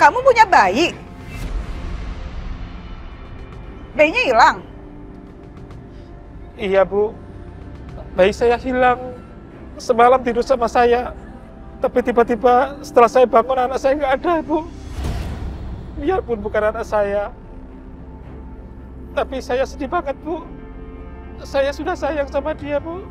Kamu punya bayi? Bayinya hilang? Iya, Bu. Bayi saya hilang. Semalam tidur sama saya. Tapi tiba-tiba setelah saya bangun anak saya nggak ada, Bu. Biarpun bukan anak saya. Tapi saya sedih banget, Bu. Saya sudah sayang sama dia, Bu.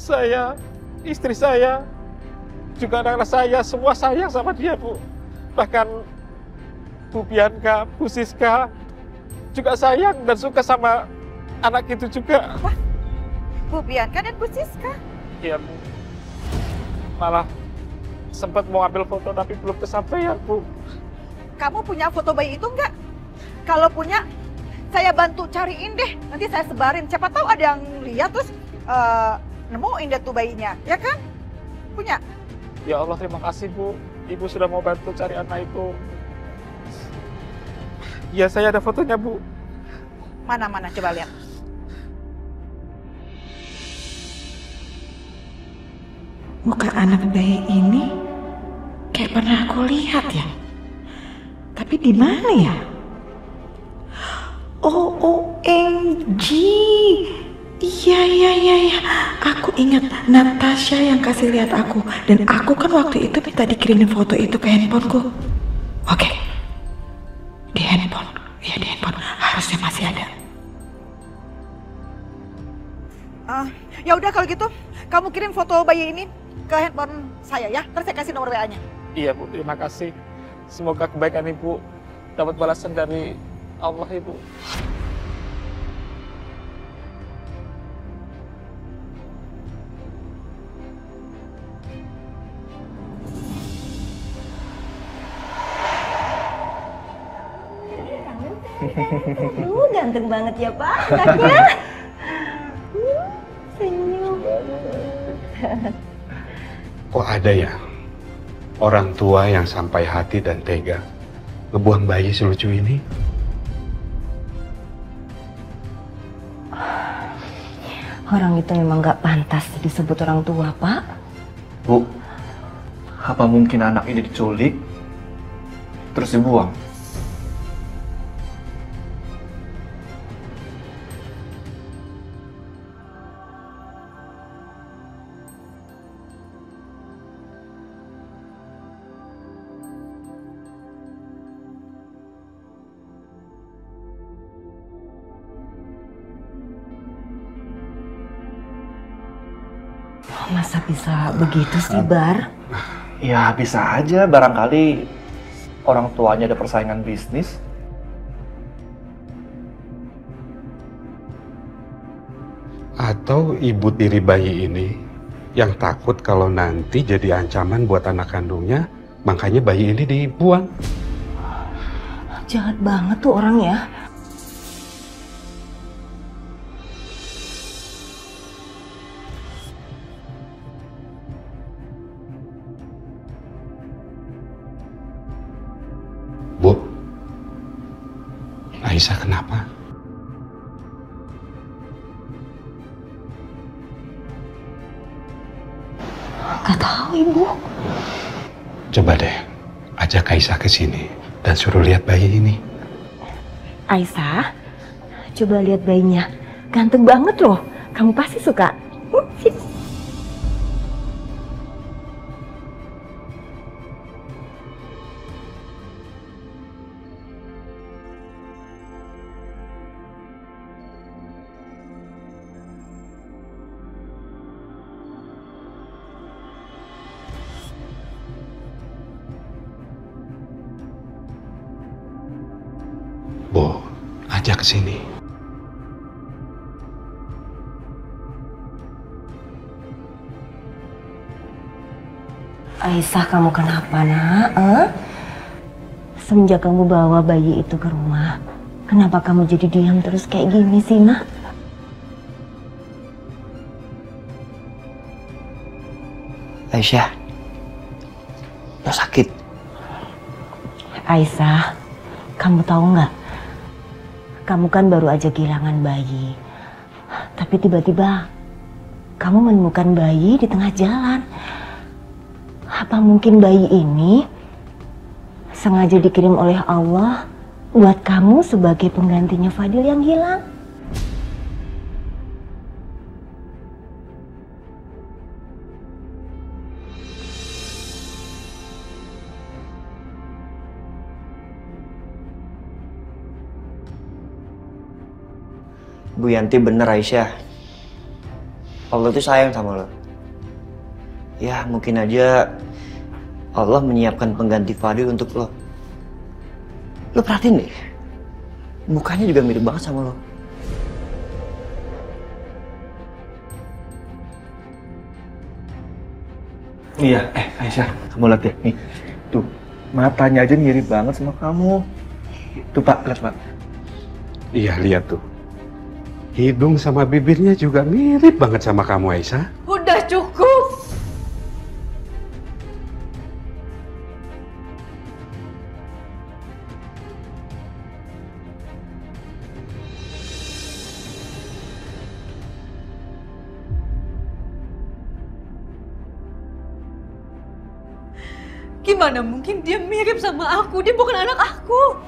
Saya, istri saya, juga anak-anak saya, semua sayang sama dia, Bu. Bahkan Bu Bianca, Bu Siska, juga sayang dan suka sama anak itu juga. Wah, Bu Bianca dan Bu Siska? Iya, Bu. Malah sempat mau ambil foto tapi belum kesampaian, Bu. Kamu punya foto bayi itu enggak? Kalau punya, saya bantu cariin deh. Nanti saya sebarin. Siapa tahu ada yang lihat terus nemuin deh tuh bayinya, ya kan? Punya? Ya Allah, terima kasih, Bu. Ibu sudah mau bantu cari anak itu. Ya, saya ada fotonya, Bu. Mana-mana, coba lihat. Muka anak bayi ini kayak pernah aku lihat ya. Tapi di mana ya? Oh, OMG. Iya. Aku ingat Natasha yang kasih lihat aku. Dan aku kan waktu itu minta dikirimin foto itu ke handphoneku. Oke. Di handphone. Iya, di handphone. Harusnya masih ada. Ya udah kalau gitu, kamu kirim foto bayi ini ke handphone saya ya. Terus saya kasih nomor WA-nya. Iya, Bu. Terima kasih. Semoga kebaikan Ibu dapat balasan dari Allah, Ibu. Ganteng banget ya Pak anaknya. Senyum. Kok ada ya orang tua yang sampai hati dan tega ngebuang bayi selucu ini? Orang itu memang gak pantas disebut orang tua, Pak. Bu, apa mungkin anak ini diculik terus dibuang? Masa bisa begitu sih, Bar? Ya bisa aja, barangkali orang tuanya ada persaingan bisnis. Atau ibu tiri bayi ini yang takut kalau nanti jadi ancaman buat anak kandungnya, makanya bayi ini dibuang. Jahat banget tuh orang ya. Bu, Aisyah kenapa? Gak tahu, Ibu. Coba deh, ajak Aisyah ke sini dan suruh lihat bayi ini. Aisyah, coba lihat bayinya. Ganteng banget loh. Kamu pasti suka. Sini. Bu, ajak ke sini. Aisyah, kamu kenapa, Nak? Semenjak kamu bawa bayi itu ke rumah, kenapa kamu jadi diam terus kayak gini sih, Nak? Aisyah, lo sakit? Aisyah, kamu tahu nggak? Kamu kan baru aja kehilangan bayi. Tapi tiba-tiba kamu menemukan bayi di tengah jalan. Apa mungkin bayi ini sengaja dikirim oleh Allah buat kamu sebagai penggantinya Fadil yang hilang? Bu Yanti bener Aisyah. Allah tuh sayang sama lo. Ya mungkin aja Allah menyiapkan pengganti Fadil untuk lo. Lo perhatiin deh. Mukanya juga mirip banget sama lo. Iya, Aisyah, kamu lihat ya, nih, tuh, matanya aja mirip banget sama kamu. Tuh Pak, lihat Pak. Iya, lihat tuh. Hidung sama bibirnya juga mirip banget sama kamu, Aisyah. Udah cukup. Gimana mungkin dia mirip sama aku? Dia bukan anak aku.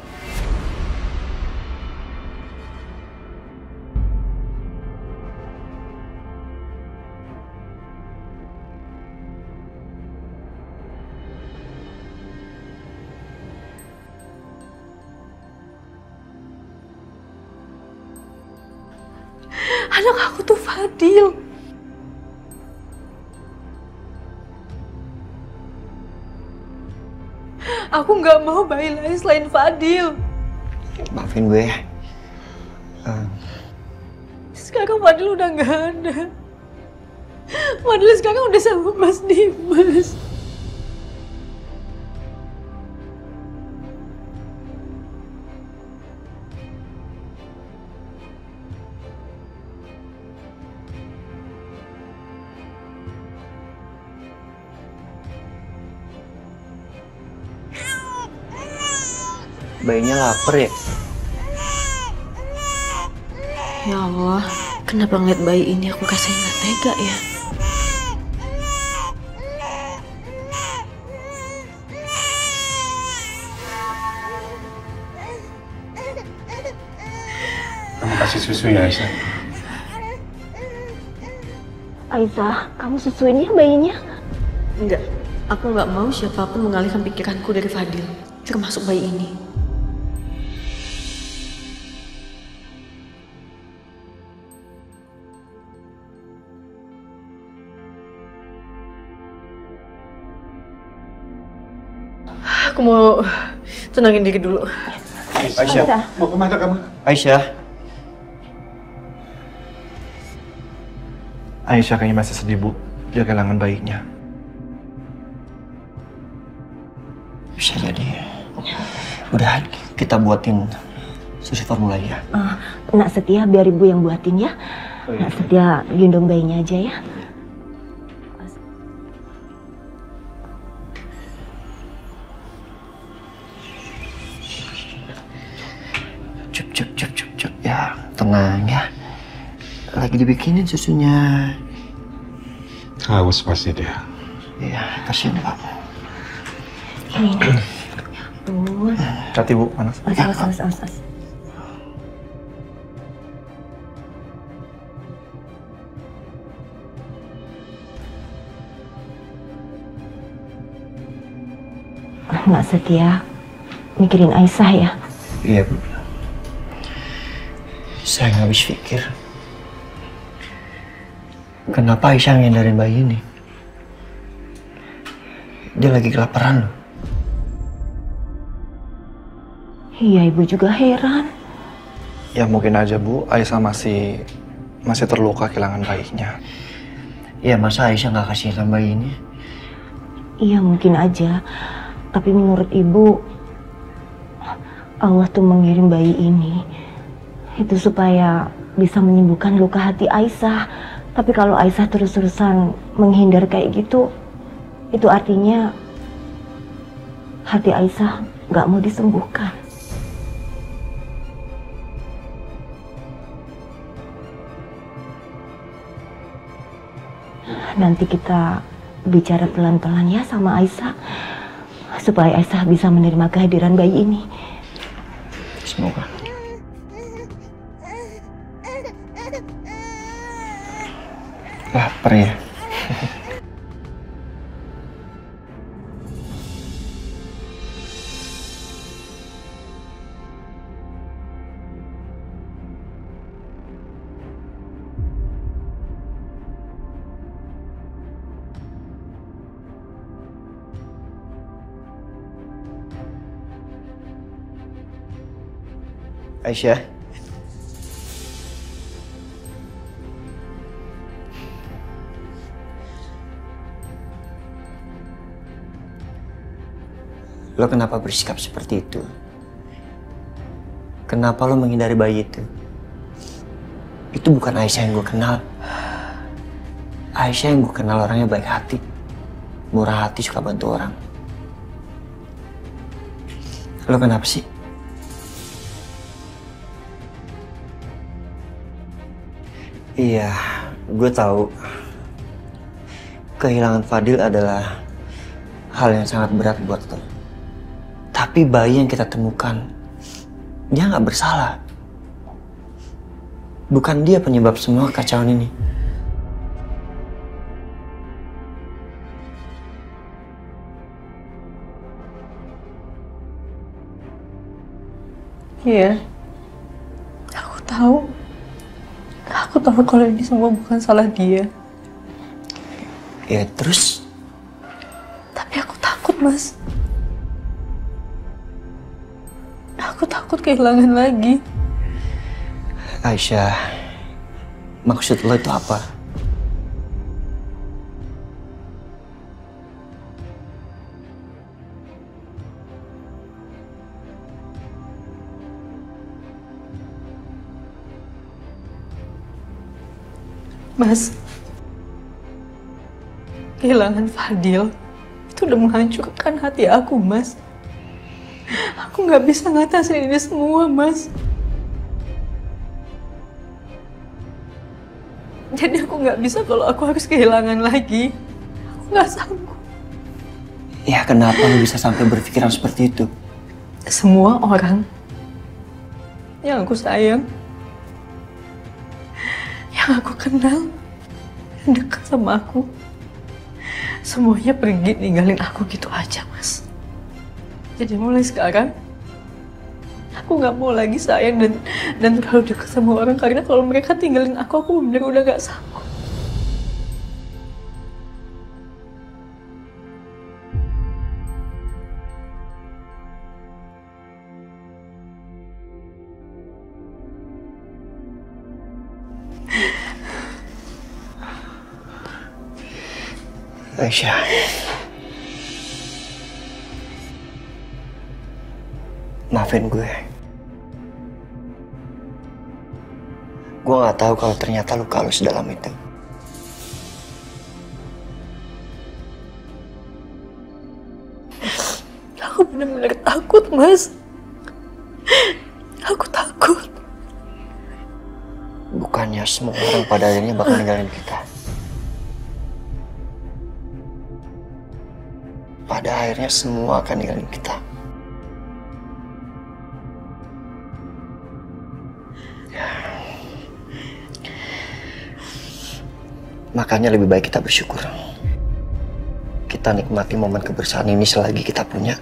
Anak aku tuh Fadil. Aku nggak mau bayi lain selain Fadil. Maafin gue ya. Sekarang Fadil udah nggak ada. Fadil sekarang udah sama Mas Dimas. Bayinya lapar ya? Ya Allah, kenapa ngeliat bayi ini aku kasih nggak tega ya? Kamu kasih susu ya, Aisyah? Aisyah, kamu susuin ya bayinya? Enggak, aku nggak mau siapapun mengalihkan pikiranku dari Fadil, termasuk bayi ini. Aku mau tenangin diri dulu. Aisyah. Mau kemana kamu? Aisyah. Aisyah kayaknya masih sedih, Bu. Dia kehilangan bayinya. Bisa jadi. Udah, kita buatin susu formula ya. Nak Setia biar ibu yang buatin ya. Nak Setia gendong bayinya aja ya. Cuk. Ya, tenang ya. Lagi dibikinin susunya. Haus pasti dia. Iya, kasihan Pak. Ini. Tuh. Hati Bu, panas. Awas. Nak Setia mikirin Aisyah ya. Iya Bu. Saya nggak habis pikir. Kenapa Aisyah ngindarin bayi ini? Dia lagi kelaparan loh. Iya, ibu juga heran. Ya mungkin aja Bu, Aisyah masih terluka kehilangan bayinya. Iya, masa Aisyah nggak kasihan bayi ini? Iya, mungkin aja. Tapi menurut ibu, Allah tuh mengirim bayi ini itu supaya bisa menyembuhkan luka hati Aisyah. Tapi kalau Aisyah terus-terusan menghindar kayak gitu, itu artinya hati Aisyah nggak mau disembuhkan. Nanti kita bicara pelan-pelan ya sama Aisyah, supaya Aisyah bisa menerima kehadiran bayi ini. Semoga. Lapar ya? Aisyah. Lo kenapa bersikap seperti itu? Kenapa lo menghindari bayi itu? Itu bukan Aisyah yang gue kenal. Aisyah yang gue kenal orangnya baik hati, murah hati, suka bantu orang. Lo kenapa sih? Iya, gue tahu. Kehilangan Fadil adalah hal yang sangat berat buat lo. Tapi bayi yang kita temukan, dia nggak bersalah. Bukan dia penyebab semua kekacauan ini. Iya, aku tahu. Aku tahu kalau ini semua bukan salah dia. Ya terus? Tapi aku takut, Mas. Aku takut kehilangan lagi. Aisyah, maksud lo itu apa? Mas, kehilangan Fadil itu udah menghancurkan hati aku, Mas. Aku nggak bisa ngatasin ini semua, Mas. Jadi aku nggak bisa kalau aku harus kehilangan lagi. Aku nggak sanggup. Ya kenapa lo bisa sampai berpikiran seperti itu? Semua orang yang aku sayang, yang aku kenal, yang dekat sama aku, semuanya pergi ninggalin aku gitu aja, Mas. Jadi mulai sekarang, aku nggak mau lagi sayang dan terlalu dekat sama orang, karena kalau mereka tinggalin aku bener udah nggak sanggup. Aisyah, maafin gue. Gue nggak tahu kalau ternyata luka lo sedalam itu. Aku benar-benar takut, Mas. Aku takut. Bukannya semua orang pada akhirnya bakal ninggalin kita. Pada akhirnya semua akan ninggalin kita. Makanya lebih baik kita bersyukur. Kita nikmati momen kebersamaan ini selagi kita punya.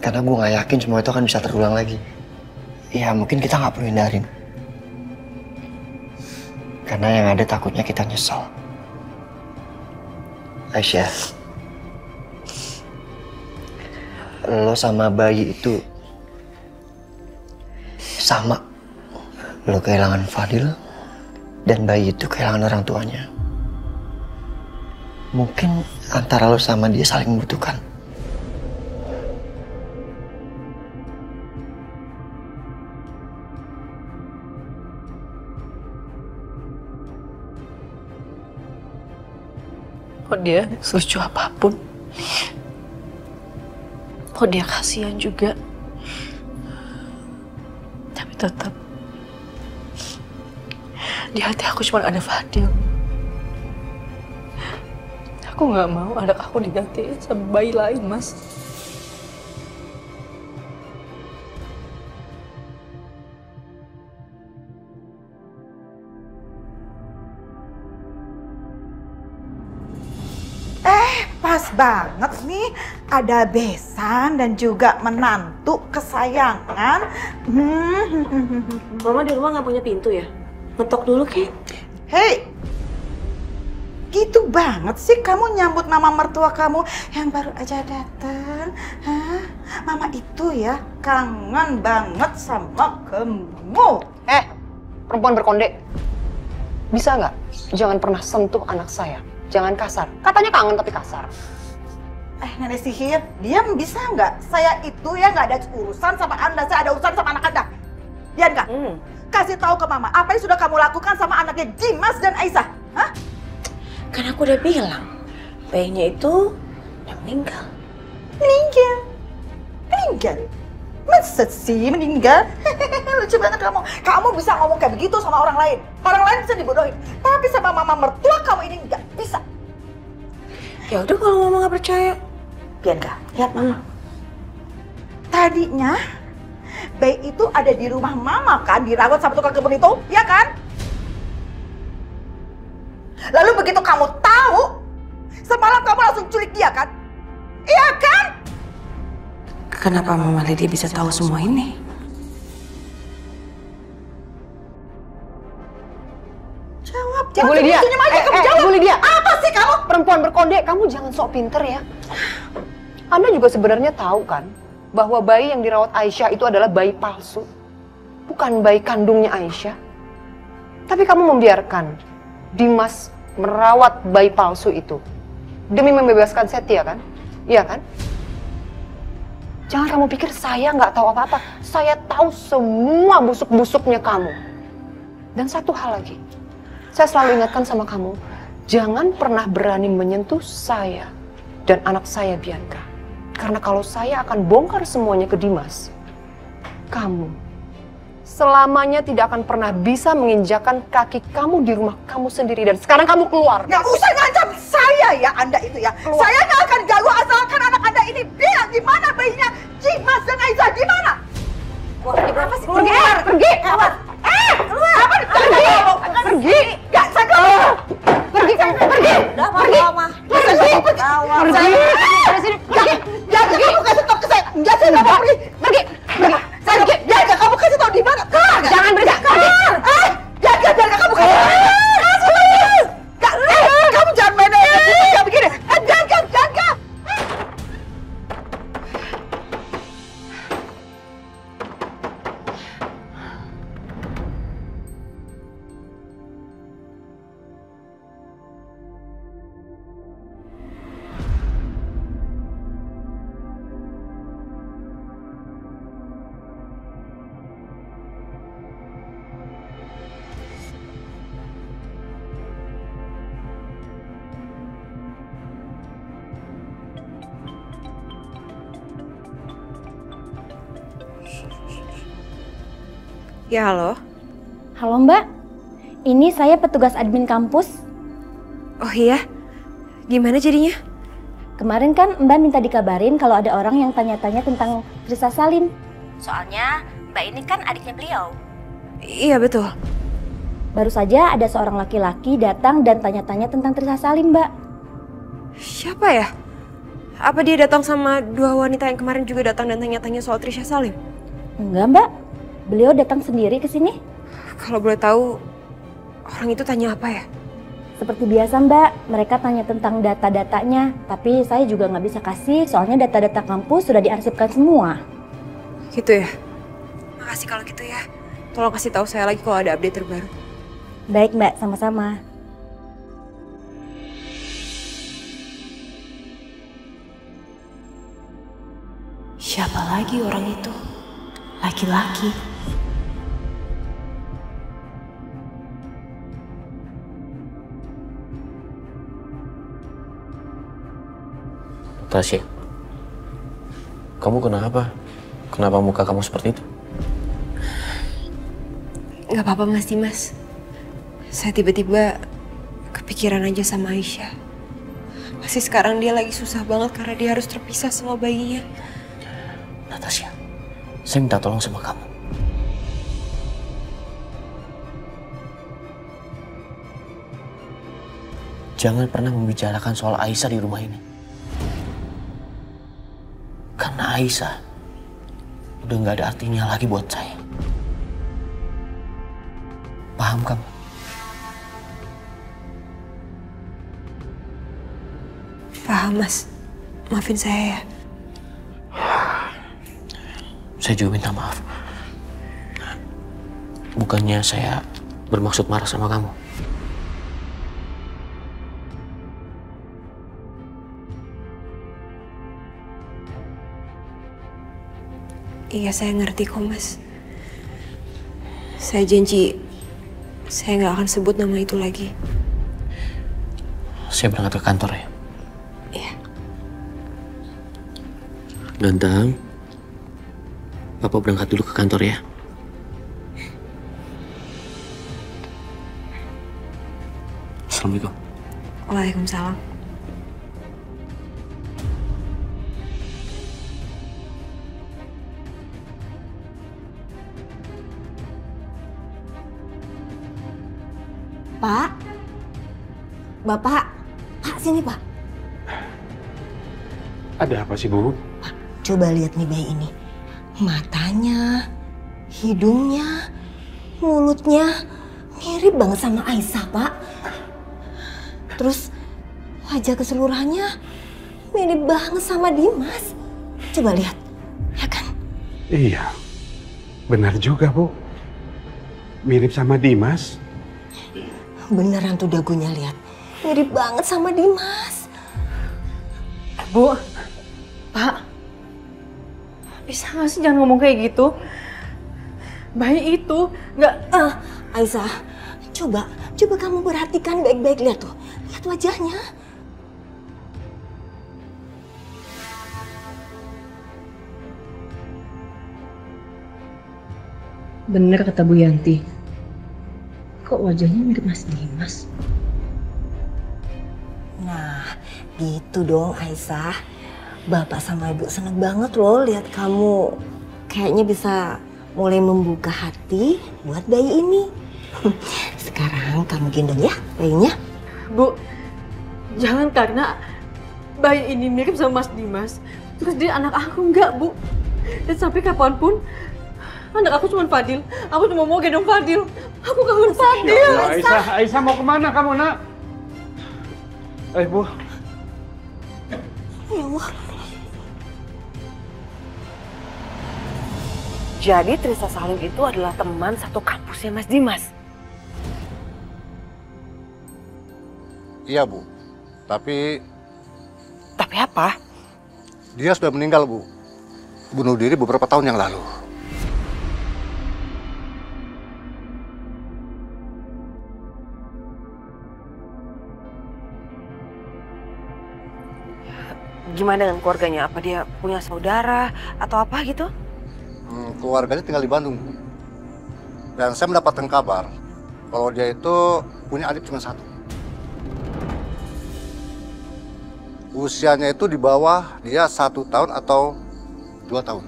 Karena gue gak yakin semua itu akan bisa terulang lagi. Ya mungkin kita gak perlu hindarin. Karena yang ada takutnya kita nyesel. Aisyah, lo sama bayi itu sama. Lo kehilangan Fadil dan bayi itu kehilangan orang tuanya. Mungkin antara lo sama dia saling membutuhkan. Kok dia selucu apapun, kok dia kasihan juga, tapi tetap di hati aku cuma ada Fadil. Aku nggak mau anak aku digantiin sama bayi lain, Mas. Pas banget nih, ada besan dan juga menantu kesayangan. Mama di rumah nggak punya pintu ya? Ngetok dulu, Ki. Hei, gitu banget sih kamu nyambut mama mertua kamu yang baru aja datang. Hah? Mama itu ya kangen banget sama kamu. Perempuan berkonde. Bisa nggak? Jangan pernah sentuh anak saya. Jangan kasar. Katanya kangen tapi kasar. Nenek sihir, diam bisa nggak? Saya itu ya nggak ada urusan sama Anda, saya ada urusan sama anak Anda. Bianca, kasih tahu ke Mama, apa yang sudah kamu lakukan sama anaknya Dimas dan Aisyah? Hah? Kan aku udah bilang, bayinya itu udah meninggal. Meninggal? Masa sih meninggal? Lucu banget kamu. Kamu bisa ngomong kayak begitu sama orang lain. Orang lain bisa dibodohin. Tapi sama mama mertua kamu ini nggak bisa. Ya udah kalau mama nggak percaya. Bianca, lihat mama. Tadinya bayi itu ada di rumah mama kan, dirawat sama tukang kebun itu, ya kan? Lalu begitu kamu tahu, semalam kamu langsung culik dia kan? Iya kan? Kenapa Mama Lydia bisa tahu semua ini? Jawab, Ibu Lydia, senyum aja, kamu jawab. Ibu Lydia, apa sih kamu? Perempuan berkonde, kamu jangan sok pinter ya. Anda juga sebenarnya tahu kan bahwa bayi yang dirawat Aisyah itu adalah bayi palsu, bukan bayi kandungnya Aisyah. Tapi kamu membiarkan Dimas merawat bayi palsu itu demi membebaskan Setia kan? Iya kan? Jangan kamu pikir saya nggak tahu apa-apa. Saya tahu semua busuk-busuknya kamu. Dan satu hal lagi, saya selalu ingatkan sama kamu, jangan pernah berani menyentuh saya dan anak saya Bianca. Karena kalau saya akan bongkar semuanya ke Dimas, kamu selamanya tidak akan pernah bisa menginjakan kaki kamu di rumah kamu sendiri. Dan sekarang kamu keluar. Nggak usah ngancam saya ya, Anda itu ya. Keluar. Saya nggak akan ganggu asalkan anak Anda ini bilang di mana bayinya Dimas dan Aisyah, di mana? Pergi. Keluar. Apa? Pergi. Nggak, saya nggak mau. Pergi kamu. Pergi. Mama. Pergi. Jangan kamu kasih tahu ke saya. Nggak, saya nggak mau pergi. Pergi. Saya nggak. Jangan kamu kasih tahu di mana. Jangan pergi. Jangan kamu kasih tahu. Kamu jangan main kayak begini. Jangan. Ya halo. Halo Mbak, ini saya petugas admin kampus. Oh iya, gimana jadinya? Kemarin kan Mbak minta dikabarin kalau ada orang yang tanya-tanya tentang Trisa Salim. Soalnya Mbak ini kan adiknya beliau. Iya betul. Baru saja ada seorang laki-laki datang dan tanya-tanya tentang Trisa Salim, Mbak. Siapa ya? Apa dia datang sama dua wanita yang kemarin juga datang dan tanya-tanya soal Trisha Salim? Enggak Mbak, beliau datang sendiri ke sini. Kalau boleh tahu, orang itu tanya apa ya? Seperti biasa Mbak, mereka tanya tentang data-datanya. Tapi saya juga nggak bisa kasih, soalnya data-data kampus sudah diarsipkan semua. Gitu ya? Makasih kalau gitu ya. Tolong kasih tahu saya lagi kalau ada update terbaru. Baik Mbak, sama-sama. Siapa lagi orang itu? Laki-laki. Tasya, kamu kenapa? Kenapa muka kamu seperti itu? Gak apa-apa Mas Dimas. Saya tiba-tiba kepikiran aja sama Aisyah. Masih sekarang dia lagi susah banget karena dia harus terpisah sama bayinya. Natasha, saya minta tolong sama kamu. Jangan pernah membicarakan soal Aisyah di rumah ini. Karena Aisyah udah nggak ada artinya lagi buat saya. Paham kamu? Paham, Mas. Maafin saya ya. Saya juga minta maaf. Bukannya saya bermaksud marah sama kamu. Iya, saya ngerti kok, Mas. Saya janji, saya nggak akan sebut nama itu lagi. Saya berangkat ke kantor ya. Iya. Ganteng, Papa berangkat dulu ke kantor ya. Assalamualaikum. Waalaikumsalam. Pak, Bapak, Pak sini Pak. Ada apa sih, Bu? Pak, coba lihat nih bayi ini. Matanya, hidungnya, mulutnya mirip banget sama Aisyah, Pak. Terus wajah keseluruhannya mirip banget sama Dimas. Coba lihat, ya kan? Iya, benar juga, Bu. Mirip sama Dimas. Beneran tuh dagunya, lihat. Mirip banget sama Dimas. Bu, Pak, bisa nggak sih jangan ngomong kayak gitu? Bayi itu nggak... Aisyah, coba kamu perhatikan baik-baik, lihat tuh. Lihat wajahnya. Bener kata Bu Yanti. Kok wajahnya mirip Mas Dimas? Nah, gitu dong Aisyah. Bapak sama Ibu seneng banget loh lihat kamu kayaknya bisa mulai membuka hati buat bayi ini. Sekarang kamu gendong ya bayinya. Bu, jangan karena bayi ini mirip sama Mas Dimas, terus dia anak aku, enggak, Bu. Dan sampai kapanpun, anak aku cuma Fadil. Aku cuma mau gendong Fadil. Aku kangen Fadil. Aisyah mau kemana kamu, Nak? Bu. Ya Allah. Jadi Trisa Salim itu adalah teman satu kampusnya Mas Dimas. Iya, Bu. Tapi apa? Dia sudah meninggal, Bu. Bunuh diri beberapa tahun yang lalu. Gimana dengan keluarganya? Apa dia punya saudara atau apa gitu? Keluarganya tinggal di Bandung, Bu. Dan saya mendapatkan kabar kalau dia itu punya adik cuma satu. Usianya itu di bawah dia 1 tahun atau 2 tahun.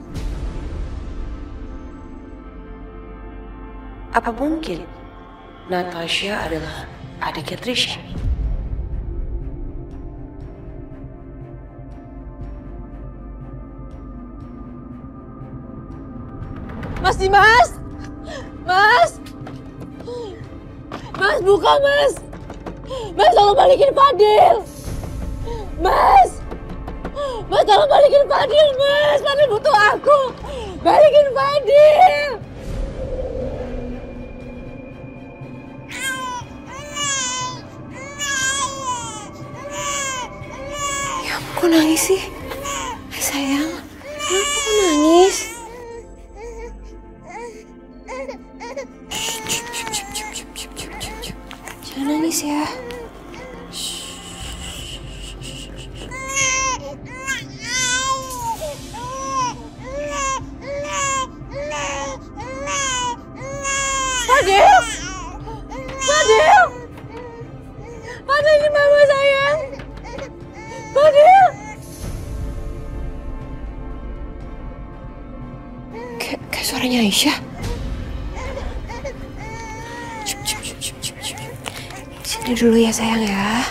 Apa mungkin Natasha adalah adiknya Trisha? Mas Dimas! Mas! Mas, buka, Mas! Mas, tolong balikin Fadil! Mas! Mas, tolong balikin Fadil, Mas! Fadil butuh aku! Balikin Fadil! Ya ampun, kok nangis sih? Hai sayang, kenapa kok nangis? Jangan nangis ya. Fadil! Fadil! Fadil, ini mama sayang! Fadil! Kayak suaranya Aisyah. Sini dulu ya sayang ya.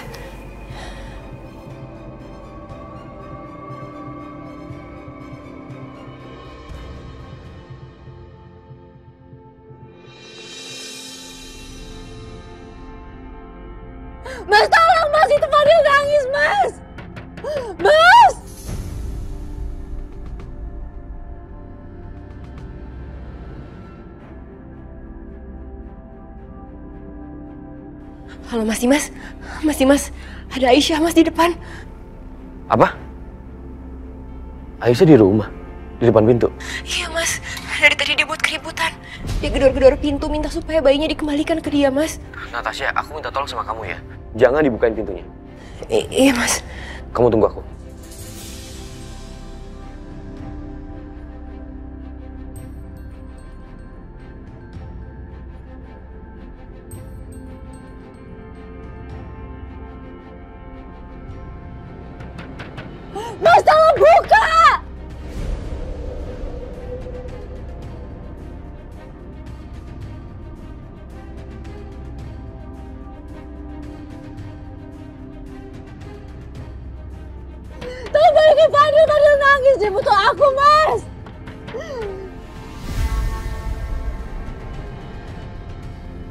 Mas, tolong Mas, itu Fadil nangis Mas! Mas! Halo Mas Dimas. Mas Dimas, ada Aisyah Mas di depan. Apa? Aisyah di rumah? Di depan pintu? Iya Mas, dari tadi dia buat keributan. Dia gedor-gedor pintu minta supaya bayinya dikembalikan ke dia Mas. Natasha, aku minta tolong sama kamu ya. Jangan dibukain pintunya. Iya Mas. Kamu tunggu aku. Mas, tolong buka! Tolong balikin Fadil, Fadil nangis, dia butuh aku, Mas!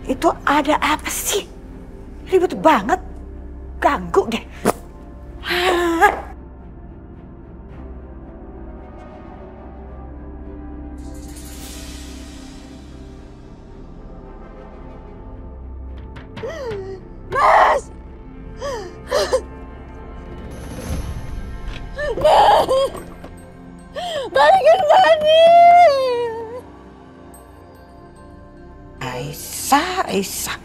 Itu ada apa sih? Ribet banget. Ganggu deh. Mas! Balikin Fadil! Aisyah.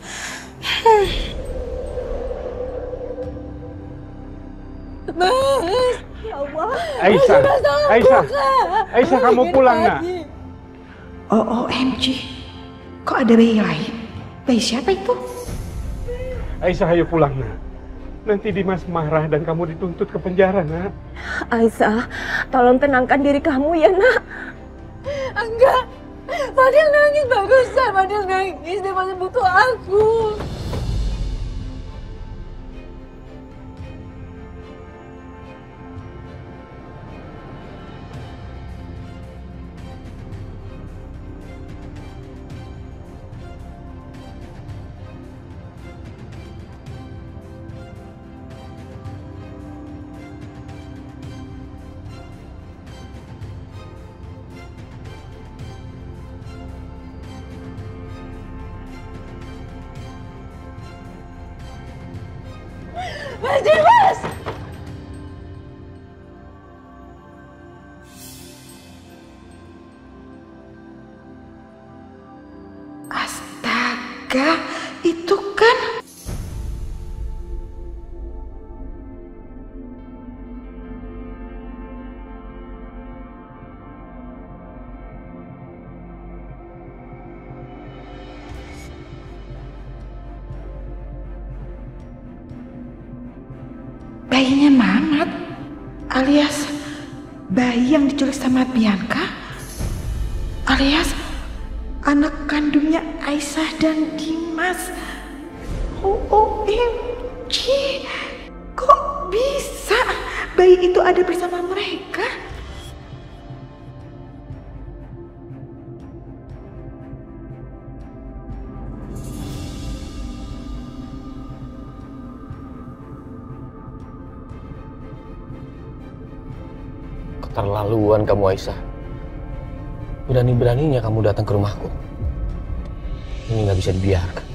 Mas! Ya Allah! Aisyah, Mas, tolong Aisyah, buka! Aisyah kamu Balikin pulang nak. Fadil. OMG, kok ada bayi lain? Bayi siapa itu? Aisyah ayo pulang nak. Nanti Dimas marah dan kamu dituntut ke penjara nak. Aisyah, tolong tenangkan diri kamu ya nak. Enggak! Fadil nangis bagusan, Fadil nangis, dia masih butuh aku. Mas Dimas! Astaga, itu kan... bayinya Mamat, alias bayi yang diculik sama Bianca, alias anak kandungnya Aisyah dan Dimas. OMG, kok bisa bayi itu ada bersama mereka? Keterlaluan kamu Aisyah. Berani-beraninya kamu datang ke rumahku. Ini nggak bisa dibiarkan.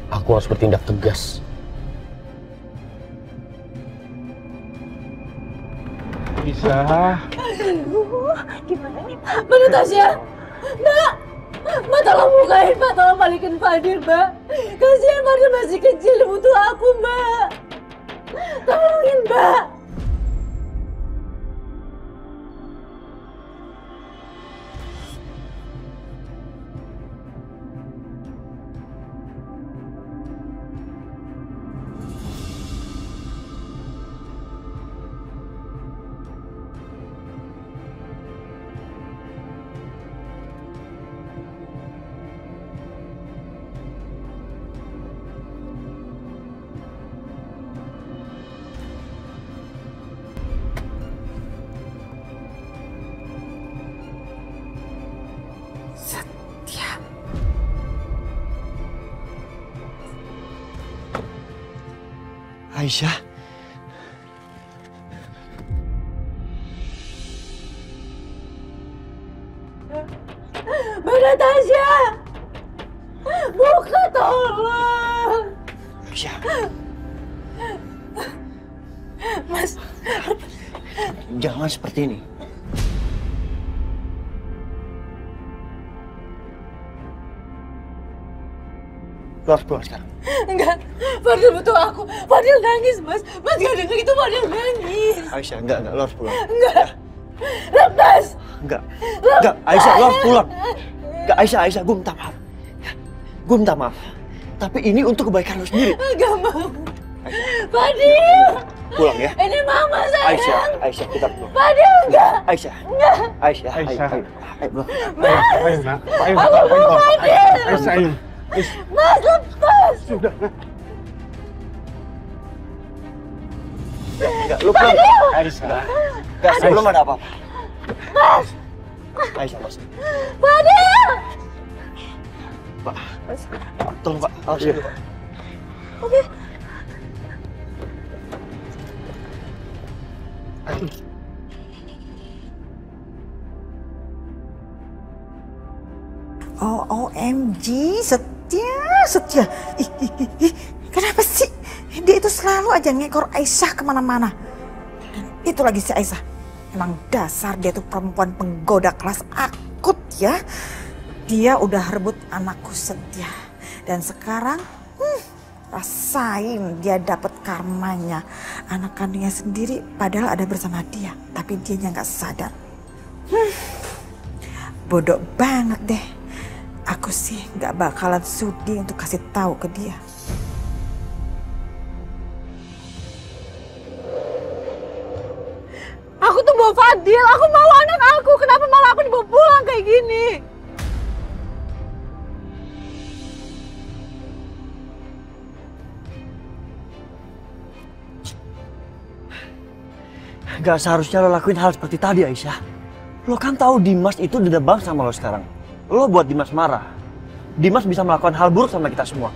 Aku harus bertindak tegas. Aisyah. Gimana nih? Mbak Natasha! Mbak! Mbak tolong bukain, Mbak. Tolong balikin Fadil, Mbak. Kasihan Fadil masih kecil, dia butuh aku, Mbak. Tolongin, Mbak. Aisyah. Mbak Natasha! Buka, tolong! Aisyah. Mas. Jangan seperti ini. Lo harus pulang sekarang. Enggak, Fadil butuh aku. Fadil nangis, Mas. Mas gak denger itu Fadil nangis. Aisyah, enggak, lo harus pulang. Enggak. Lepas. Enggak, Aisyah, lo harus pulang. Enggak, Aisyah, gue minta maaf. Gue minta maaf. Tapi ini untuk kebaikan lo sendiri. Enggak mau. Fadil. Pulang ya. Ini mama saya. Aisyah, kita pulang. Fadil, enggak. Aisyah. Enggak. Aisyah. Mas. Ayo, nak. Ayo, Aku mau Fadil. Aisyah, ayo. Mas, lepas. Sudah. Enggak, lu pulang. Aisyah. Enggak, sebelum ada apa-apa. Mas. Aisyah, Mas. Fadil. Pak. Tolong, Pak. Awas dulu, Pak. Oke. Oh, OMG, Setia. Ih, kenapa sih? Dia itu selalu aja ngekor Aisyah kemana-mana. Dan itu lagi si Aisyah. Emang dasar dia tuh perempuan penggoda kelas akut ya. Dia udah rebut anakku Setia. Dan sekarang, rasain dia dapat karmanya. Anak kandungnya sendiri padahal ada bersama dia. Tapi dianya nggak sadar. Bodoh banget deh. Aku sih nggak bakalan sudi untuk kasih tahu ke dia. Aku tuh mau Fadil, aku mau anak aku. Kenapa malah aku dibawa pulang kayak gini? Gak seharusnya lo lakuin hal seperti tadi, Aisyah. Lo kan tahu Dimas itu dendam banget sama lo sekarang. Lo buat Dimas marah. Dimas bisa melakukan hal buruk sama kita semua.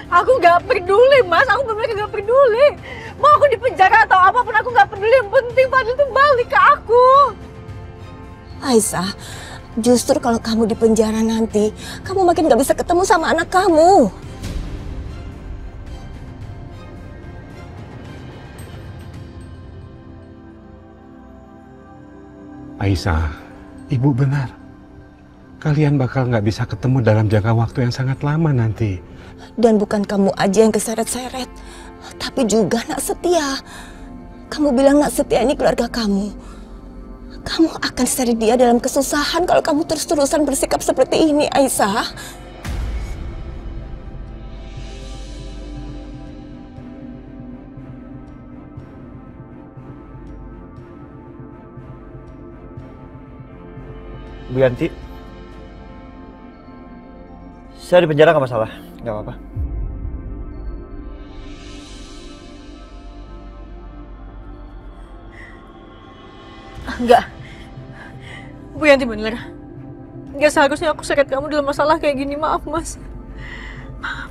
Aku gak peduli, Mas. Aku bener-bener gak peduli. Mau aku di penjara atau apapun, aku gak peduli. Yang penting Fadil tuh balik ke aku. Aisyah, justru kalau kamu di penjara nanti, kamu makin gak bisa ketemu sama anak kamu. Aisyah, ibu benar. Kalian bakal nggak bisa ketemu dalam jangka waktu yang sangat lama nanti. Dan bukan kamu aja yang keseret-seret, tapi juga Nak Setia. Kamu bilang Nak Setia ini keluarga kamu. Kamu akan cari dia dalam kesusahan kalau kamu terus-terusan bersikap seperti ini, Aisyah. Bu Yanti, saya di penjara nggak masalah, nggak apa-apa. Enggak. Bu Yanti bener. Enggak seharusnya aku seret kamu dalam masalah kayak gini. Maaf, Mas. Maaf.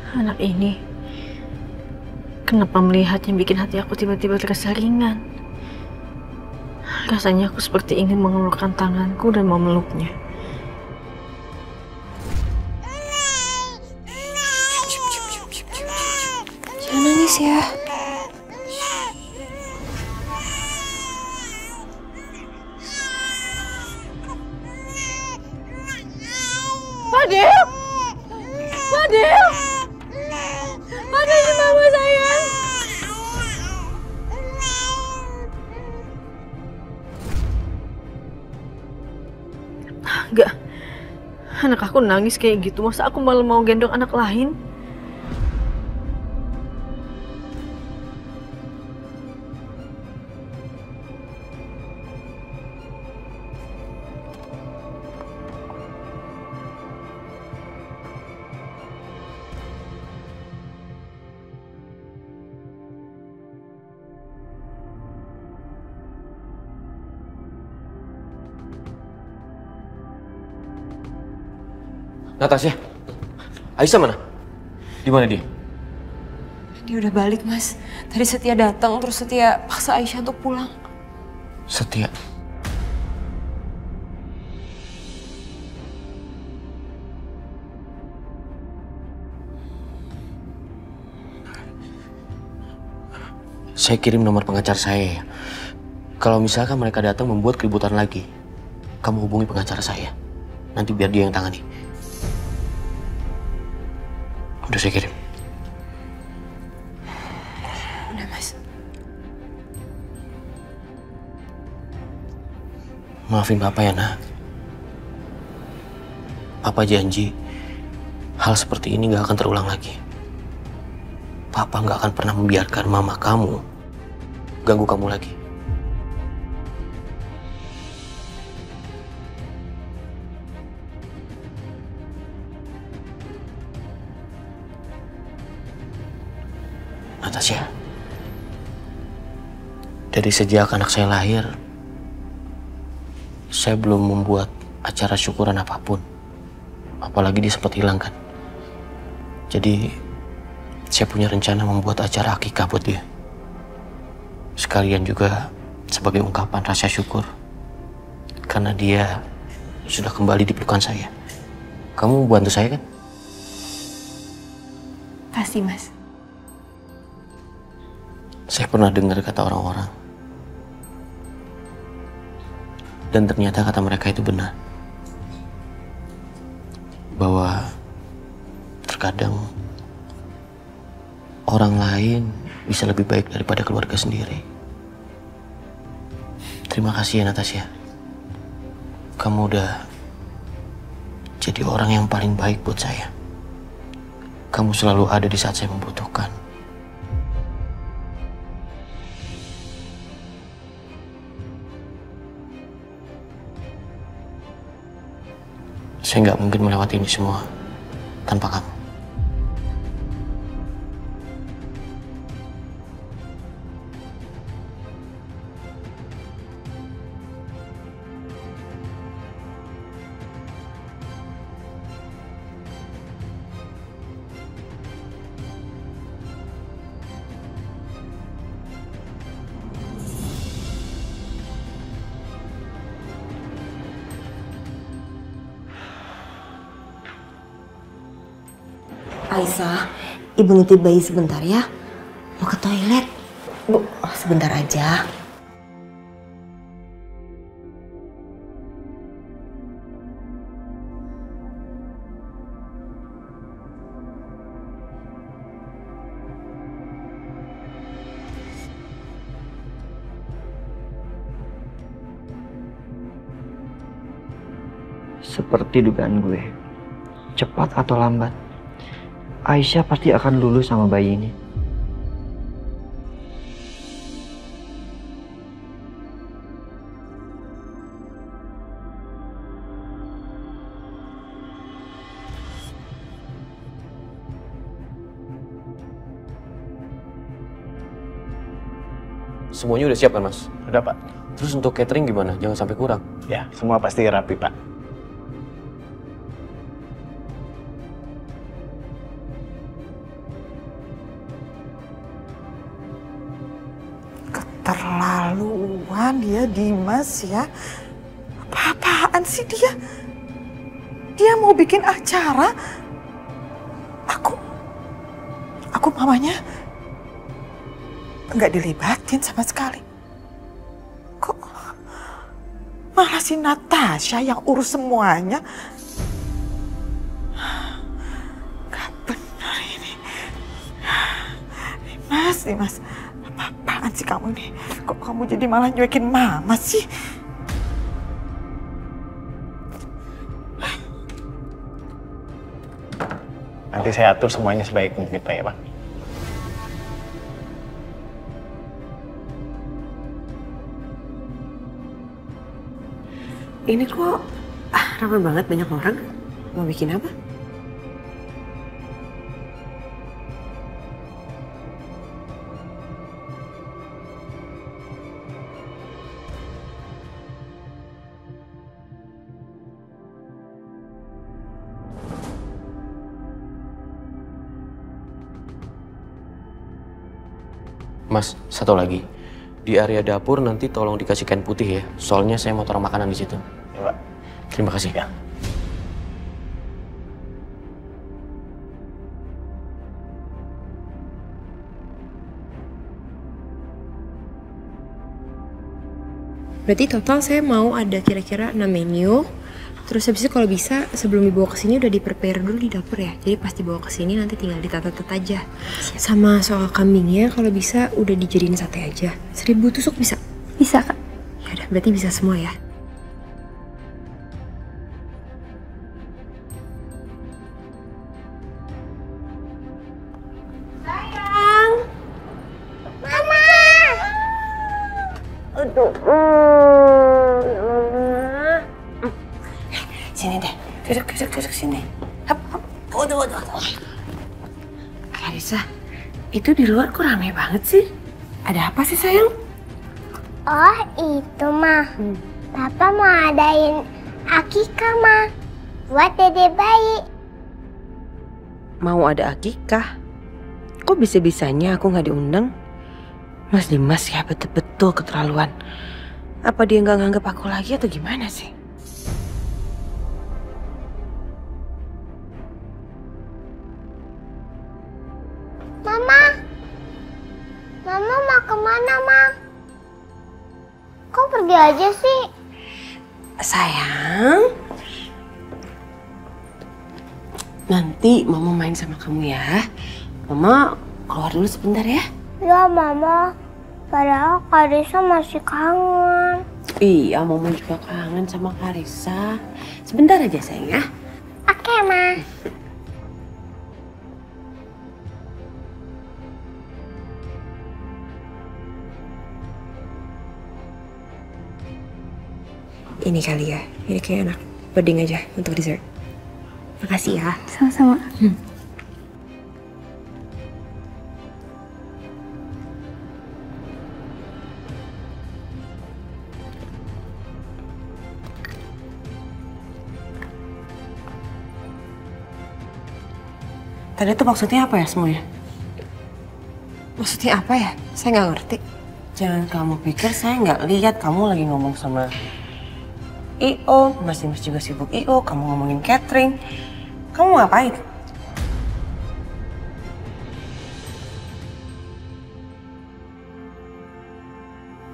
Anak ini, kenapa melihat yang bikin hati aku tiba-tiba terasa ringan? Rasanya aku seperti ingin mengelurkan tanganku dan memeluknya. Jangan nangis ya. Fadil! Fadil! Fadil, ini mama sayang. Enggak. Anak aku nangis kayak gitu. Masa aku malah mau gendong anak lain? Natasha, Aisyah mana? Di mana dia? Dia udah balik, Mas. Tadi Setia datang, terus Setia paksa Aisyah untuk pulang. Setia. Saya kirim nomor pengacar saya ya. Kalau misalkan mereka datang membuat keributan lagi, kamu hubungi pengacara saya. Nanti biar dia yang tangani. Udah saya kirim. Udah, Mas. Maafin Papa ya, Nak. Papa janji hal seperti ini gak akan terulang lagi. Papa gak akan pernah membiarkan mama kamu ganggu kamu lagi. Natasha, dari sejak anak saya lahir, saya belum membuat acara syukuran apapun. Apalagi dia sempat hilang kan. Jadi, saya punya rencana membuat acara akikah buat dia. Sekalian juga sebagai ungkapan rasa syukur. Karena dia sudah kembali di pelukan saya. Kamu bantu saya kan? Pasti, Mas. Saya pernah dengar kata orang-orang. Dan ternyata kata mereka itu benar. Bahwa terkadang orang lain bisa lebih baik daripada keluarga sendiri. Terima kasih ya Natasha. Kamu udah jadi orang yang paling baik buat saya. Kamu selalu ada di saat saya membutuhkan. Saya nggak mungkin melewati ini semua tanpa kamu. Aisyah, Ibu nitip bayi sebentar ya. Mau ke toilet. Bu, sebentar aja. Seperti dugaan gue, cepat atau lambat, Aisyah pasti akan lulus sama bayi ini. Semuanya udah siap kan, Mas? Udah, Pak. Terus untuk catering gimana? Jangan sampai kurang. Ya, semua pasti rapi, Pak. Keterlaluan dia, Dimas ya. Apa-apaan sih dia? Dia mau bikin acara. Aku mamanya nggak dilibatin sama sekali. Kok malah si Natasha yang urus semuanya? Gak benar ini. Dimas, apa-apaan sih kamu nih? Kok kamu jadi malah nyuekin mama sih? Nanti saya atur semuanya sebaik mungkin, Pak ya, Pak. Ini kok ramai banget, banyak orang. Mau bikin apa? Mas, satu lagi. Di area dapur nanti tolong dikasih kain putih ya. Soalnya saya mau taruh makanan di situ. Ya, Pak. Terima kasih. Ya. Berarti total saya mau ada kira-kira 6 menu. Terus habis itu kalau bisa sebelum dibawa ke sini udah di-prepare dulu di dapur ya. Jadi pas dibawa ke sini nanti tinggal ditata-tata aja. Sama soal kambingnya kalau bisa udah dijadiin sate aja. 1000 tusuk bisa? Bisa, Kak. Ya udah, berarti bisa semua ya. Sayang. Mama. Aduh. Sini deh, duduk sini. Hap. Waduh. Karissa, itu di luar kok rame banget sih? Ada apa sih sayang? Oh itu mah, Papa mau adain akikah mah, buat dede bayi. Mau ada akikah? Kok bisa-bisanya aku nggak diundang? Mas Dimas ya betul-betul keterlaluan. Apa dia nggak nganggap aku lagi atau gimana sih? Mama mau kemana, Ma? Kok pergi aja sih? Sayang, nanti Mama main sama kamu ya. Mama keluar dulu sebentar ya. Ya, Mama. Padahal Karissa masih kangen. Iya, Mama juga kangen sama Karissa. Sebentar aja sayang ya. Oke, Ma. Ini kali ya, ini kayak enak. Pudding aja untuk dessert. Makasih ya. Sama-sama. Tadi tuh maksudnya apa ya semuanya? Maksudnya apa ya? Saya nggak ngerti. Jangan kamu pikir saya nggak lihat kamu lagi ngomong sama I.O. Mas Dimas juga sibuk I.O. Kamu ngomongin catering. Kamu ngapain?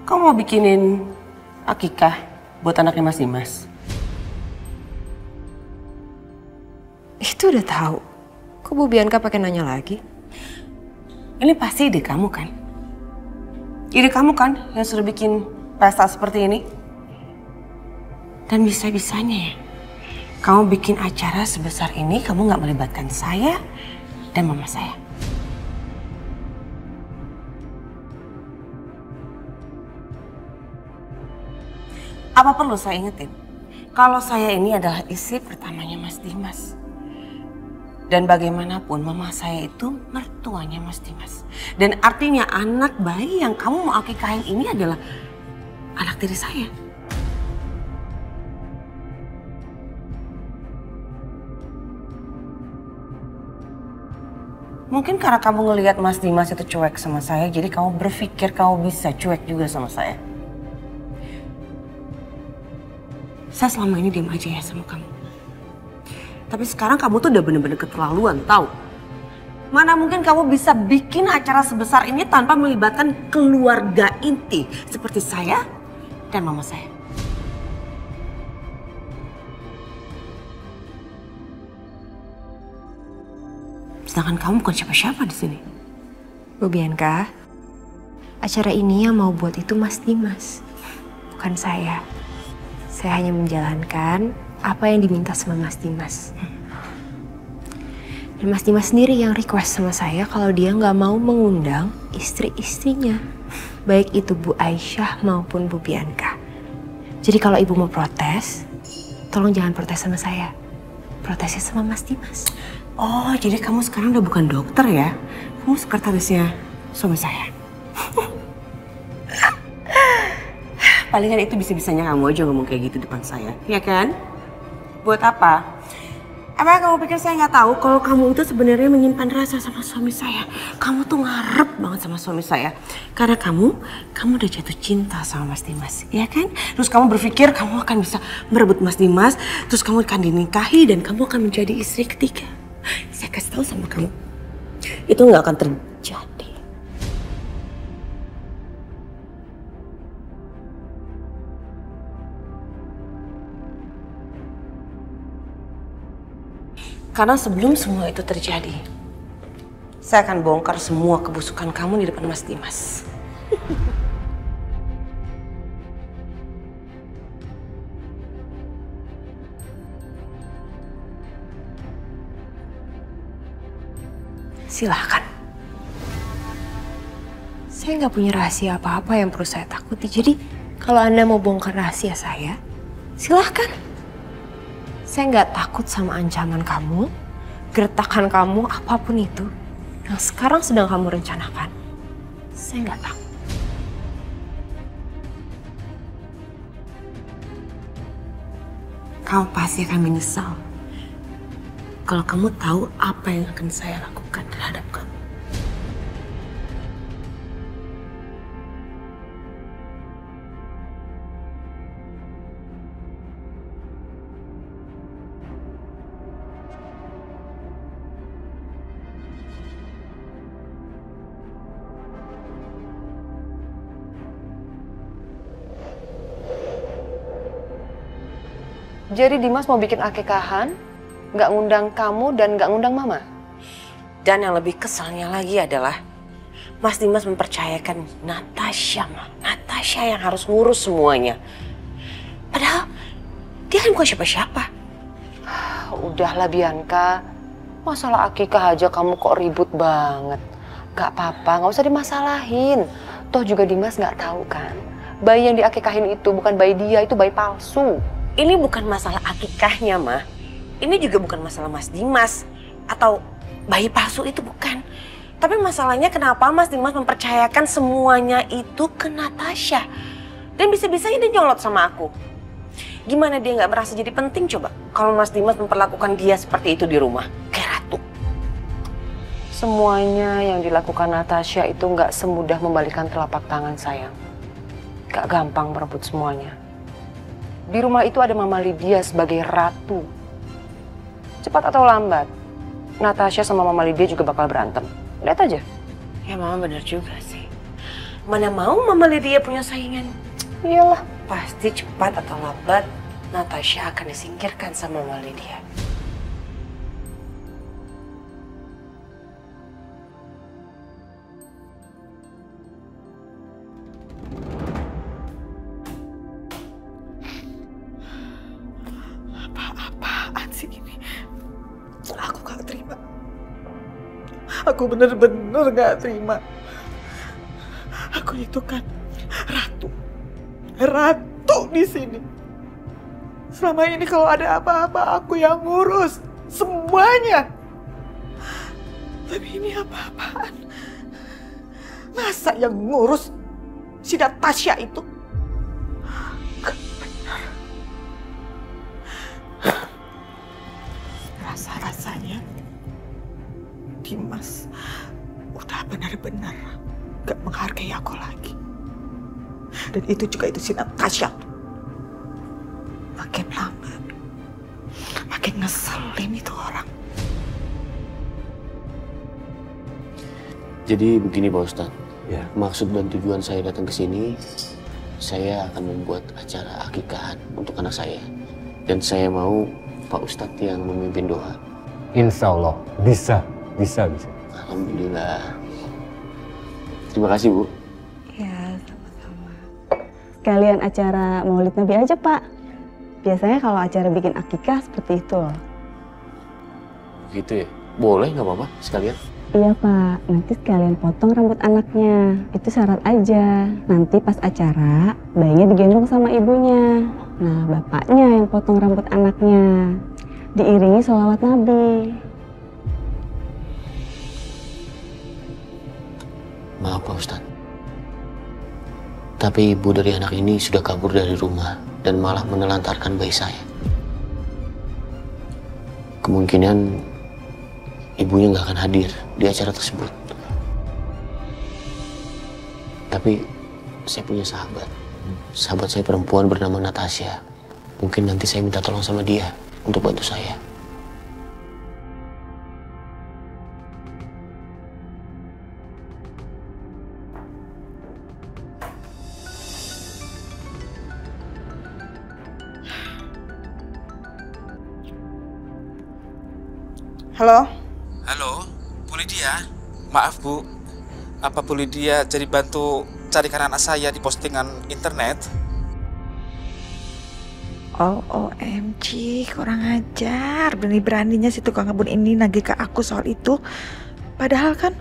Kamu mau bikinin akikah buat anaknya Mas Dimas? Itu udah tahu. Kok Bu Bianca pakai nanya lagi? Ini pasti ide kamu kan? Ide kamu kan yang sudah bikin pesta seperti ini? Dan bisa-bisanya ya, kamu bikin acara sebesar ini, kamu nggak melibatkan saya dan mama saya. Apa perlu saya ingetin? Kalau saya ini adalah istri pertamanya Mas Dimas. Dan bagaimanapun mama saya itu mertuanya Mas Dimas. Dan artinya anak bayi yang kamu mau akikahin ini adalah anak tiri saya. Mungkin karena kamu ngelihat Mas Dimas itu cuek sama saya, jadi kamu berpikir kamu bisa cuek juga sama saya. Saya selama ini diam aja ya sama kamu. Tapi sekarang kamu tuh udah bener-bener keterlaluan, tahu? Mana mungkin kamu bisa bikin acara sebesar ini tanpa melibatkan keluarga inti seperti saya dan mama saya. Sedangkan kamu bukan siapa-siapa di sini. Bu Bianca, acara ini yang mau buat itu Mas Dimas, bukan saya. Saya hanya menjalankan apa yang diminta sama Mas Dimas. Dan Mas Dimas sendiri yang request sama saya kalau dia nggak mau mengundang istri-istrinya. Baik itu Bu Aisyah maupun Bu Bianca. Jadi kalau ibu mau protes, tolong jangan protes sama saya. Protesnya sama Mas Dimas. Oh, jadi kamu sekarang udah bukan dokter ya? Kamu sekretarisnya suami saya. Palingan itu bisa-bisanya kamu aja ngomong kayak gitu depan saya, ya kan? Buat apa? Apa kamu pikir saya nggak tahu kalau kamu itu sebenarnya menyimpan rasa sama suami saya? Kamu tuh ngarep banget sama suami saya. Karena kamu udah jatuh cinta sama Mas Dimas, ya kan? Terus kamu berpikir kamu akan bisa merebut Mas Dimas, terus kamu akan dinikahi dan kamu akan menjadi istri ketiga. Saya kasih tahu sama kamu, itu nggak akan terjadi. Karena sebelum semua itu terjadi, saya akan bongkar semua kebusukan kamu di depan Mas Dimas. Silahkan. Saya nggak punya rahasia apa-apa yang perlu saya takuti. Jadi kalau Anda mau bongkar rahasia saya, silahkan. Saya nggak takut sama ancaman kamu, gertakan kamu, apapun itu yang sekarang sedang kamu rencanakan. Saya nggak takut. Kamu pasti akan menyesal kalau kamu tahu apa yang akan saya lakukan terhadap kamu. Jadi Dimas mau bikin akikahan, nggak ngundang kamu dan nggak ngundang Mama? Dan yang lebih kesalnya lagi adalah Mas Dimas mempercayakan Natasha, Ma. Natasha yang harus ngurus semuanya. Padahal dia kan bukan siapa-siapa. Udahlah Bianca, masalah akikah aja kamu kok ribut banget. Gak apa-apa, nggak usah dimasalahin. Toh juga Dimas nggak tahu kan, bayi yang diakikahin itu bukan bayi dia, itu bayi palsu. Ini bukan masalah akikahnya, Ma. Ini juga bukan masalah Mas Dimas atau bayi palsu itu bukan. Tapi masalahnya kenapa Mas Dimas mempercayakan semuanya itu ke Natasha. Dan bisa-bisanya dia nyolot sama aku. Gimana dia nggak merasa jadi penting coba kalau Mas Dimas memperlakukan dia seperti itu di rumah, kayak ratu. Semuanya yang dilakukan Natasha itu nggak semudah membalikan telapak tangan sayang. Gak gampang merebut semuanya. Di rumah itu ada Mama Lydia sebagai ratu. Cepat atau lambat, Natasha sama Mama Lydia juga bakal berantem. Lihat aja. Ya Mama benar juga sih. Mana mau Mama Lydia punya saingan? Iyalah. Pasti cepat atau lambat Natasha akan disingkirkan sama Mama Lydia. Apa-apaan sih ini? Aku gak terima. Aku bener-bener gak terima. Aku itu kan ratu di sini. Selama ini kalau ada apa-apa aku yang ngurus semuanya. Tapi ini apa-apaan? Masa yang ngurus si Natasha itu? Rasa-rasanya Dimas udah benar-benar gak menghargai aku lagi. Dan itu juga itu si Natasha. Makin lama makin ngeselin itu orang. Jadi begini Pak Ustadz, ya. Maksud dan tujuan saya datang ke sini, saya akan membuat acara akikahan untuk anak saya. Dan saya mau Pak Ustadz yang memimpin doa. Insya Allah bisa. Alhamdulillah. Terima kasih Bu. Ya, sama-sama. Sekalian acara Maulid Nabi aja Pak. Biasanya kalau acara bikin akikah seperti itu loh. Gitu ya? Boleh nggak apa-apa sekalian? Iya Pak, nanti sekalian potong rambut anaknya. Itu syarat aja. Nanti pas acara, bayinya digendong sama ibunya. Nah, bapaknya yang potong rambut anaknya. Diiringi sholawat Nabi. Maaf Pak Ustadz. Tapi ibu dari anak ini sudah kabur dari rumah dan malah menelantarkan bayi saya. kemungkinan ibunya nggak akan hadir di acara tersebut. Tapi saya punya sahabat. Sahabat saya perempuan bernama Natasha. Mungkin nanti saya minta tolong sama dia untuk bantu saya. Halo? Halo, Bu Lydia. Maaf Bu, apa Bu Lydia jadi bantu carikan anak saya di postingan internet? Oh, OMG, kurang ajar. Berani-beraninya si tukang kebun ini nagih ke aku soal itu. Padahal kan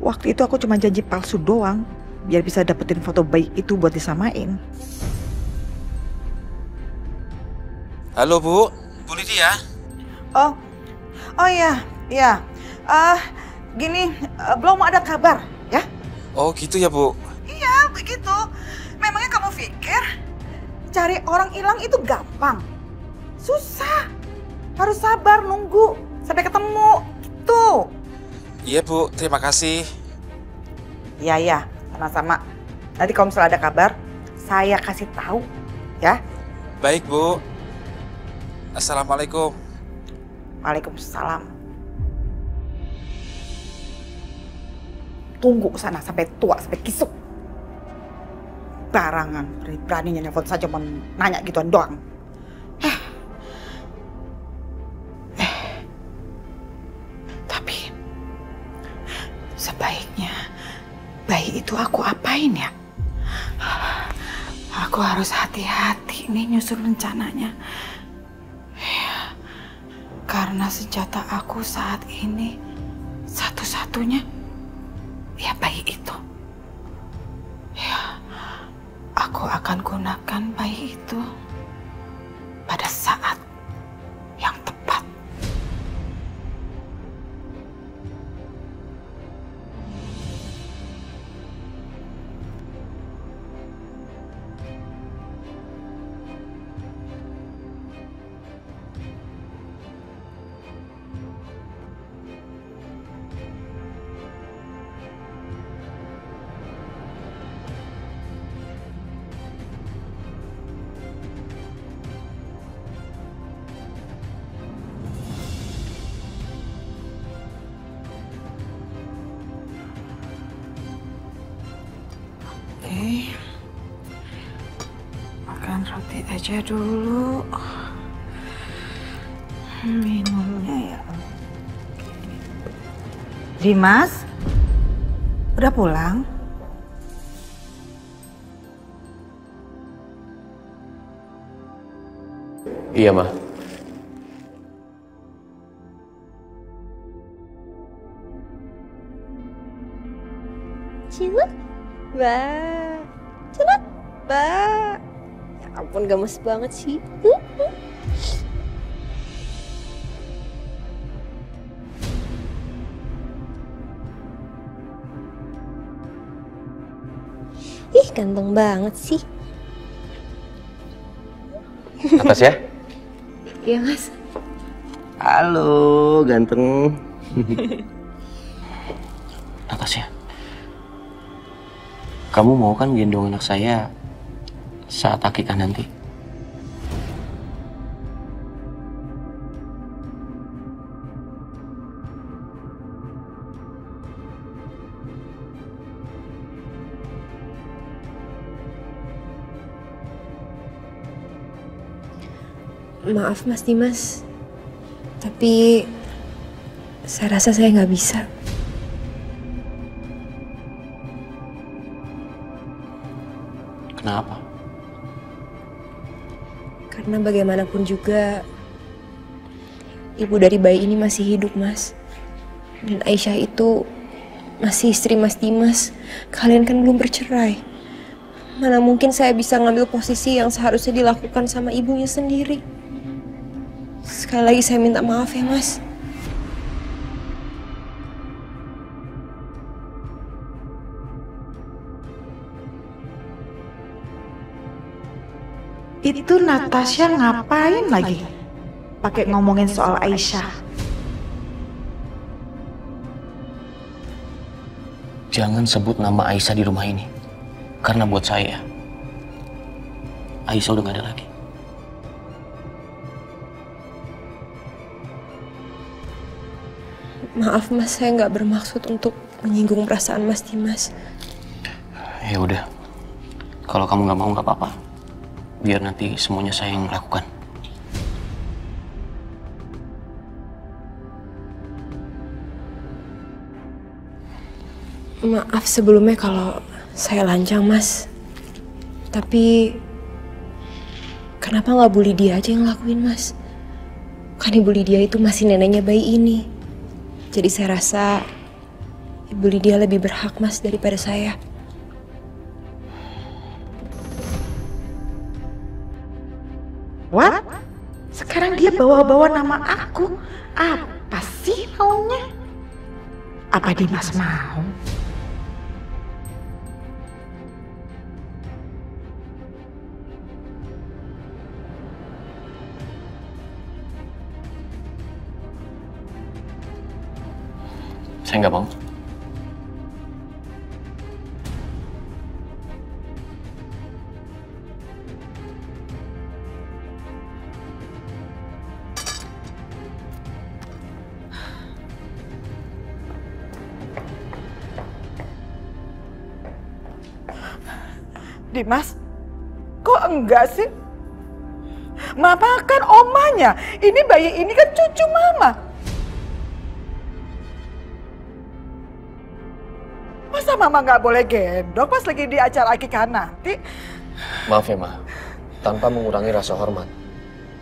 waktu itu aku cuma janji palsu doang, biar bisa dapetin foto bayi itu buat disamain. Halo Bu, Bu Lydia. Oh iya, iya. Gini, belum ada kabar, ya? Oh gitu ya Bu. Iya, begitu. Memangnya kamu pikir cari orang hilang itu gampang? Susah. Harus sabar nunggu sampai ketemu. Gitu. Iya Bu, terima kasih. Iya, sama-sama. Nanti kalau misalnya ada kabar, saya kasih tahu, ya. Baik Bu. Assalamualaikum. Waalaikumsalam. Tunggu sana sampai tua, sampai kisuk. Barangan, beraninya nelfon saja cuma nanya gituan doang. Tapi sebaiknya bayi itu aku apain ya? Aku harus hati-hati nih nyusun rencananya. Karena senjata aku saat ini satu-satunya ya bayi itu. Ya, aku akan gunakan bayi itu pada saat yang tepat. Oke, makan roti aja dulu. Minumnya ya. Dimas, udah pulang? Iya, Ma. Cina? Mbak, Cina? Mbak. Ya ampun, gemes banget sih. Ih, ganteng banget sih. Atas ya? Iya, Mas. Halo, ganteng. Natasha, kamu mau kan gendong anak saya saat akikah nanti? Maaf Mas Dimas, tapi saya rasa saya nggak bisa. Kenapa? Karena bagaimanapun juga ibu dari bayi ini masih hidup, Mas. Dan Aisyah itu masih istri Mas Dimas. Kalian kan belum bercerai. Mana mungkin saya bisa ngambil posisi yang seharusnya dilakukan sama ibunya sendiri. Sekali lagi saya minta maaf ya, Mas. Itu Natasha ngapain lagi? pakai ngomongin soal Aisyah. Jangan sebut nama Aisyah di rumah ini. Karena buat saya, Aisyah udah gak ada lagi. Maaf Mas, saya nggak bermaksud untuk menyinggung perasaan Mas Dimas. Ya udah, kalau kamu nggak mau nggak apa-apa. Biar nanti semuanya saya yang lakukan. Maaf sebelumnya kalau saya lancang Mas. Tapi kenapa nggak Bu Lydia aja yang lakuin Mas? Kan Ibu Lydia itu masih neneknya bayi ini. Jadi saya rasa Ibu Lydia lebih berhak Mas daripada saya. What? Sekarang dia bawa-bawa nama aku. Apa sih maunya? Apa Dimas mau? Saya nggak mau. Dimas, kok enggak sih? Mama kan omanya. Ini bayi ini kan cucu mama. Masa mama nggak boleh gendong pas lagi di acara akikah nanti? Maaf ya, Ma. Tanpa mengurangi rasa hormat.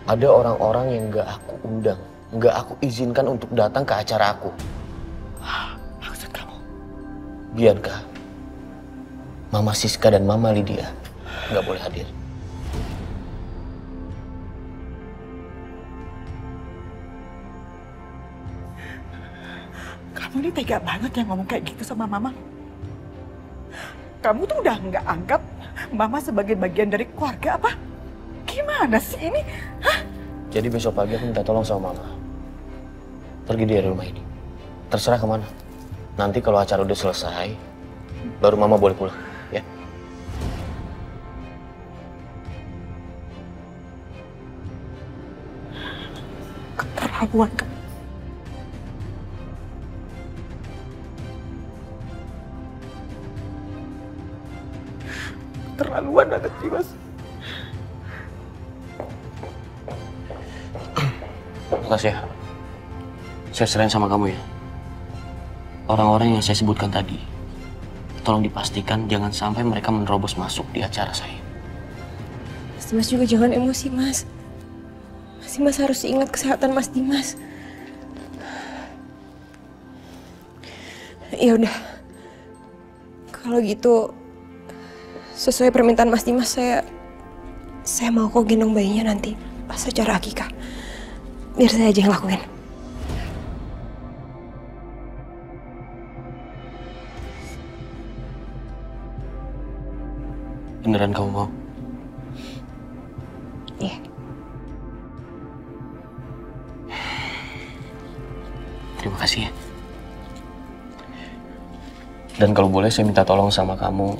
Ada orang-orang yang nggak aku undang, nggak aku izinkan untuk datang ke acara aku. Maksud kamu? Bianca, Mama Siska dan Mama Lydia nggak boleh hadir. Kamu ini tega banget ya ngomong kayak gitu sama mama. Kamu tuh udah nggak anggap mama sebagai bagian dari keluarga apa? Gimana sih ini? Hah? Jadi besok pagi aku minta tolong sama Mama. Pergi dari rumah ini. Terserah kemana. Nanti kalau acara udah selesai, baru Mama boleh pulang, ya? Keterlaluan kan? Keterlaluan banget sih, Mas. Makasih ya. Saya serahin sama kamu ya. Orang-orang yang saya sebutkan tadi, tolong dipastikan jangan sampai mereka menerobos masuk di acara saya. Mas juga jangan emosi, Mas. Mas harus ingat kesehatan Mas Dimas. Ya udah. Kalau gitu, sesuai permintaan Mas Dimas, saya mau kok gendong bayinya nanti pas acara akikah. Biar saya aja yang lakuin. Beneran kamu mau? Iya. Terima kasih ya. Dan kalau boleh saya minta tolong sama kamu,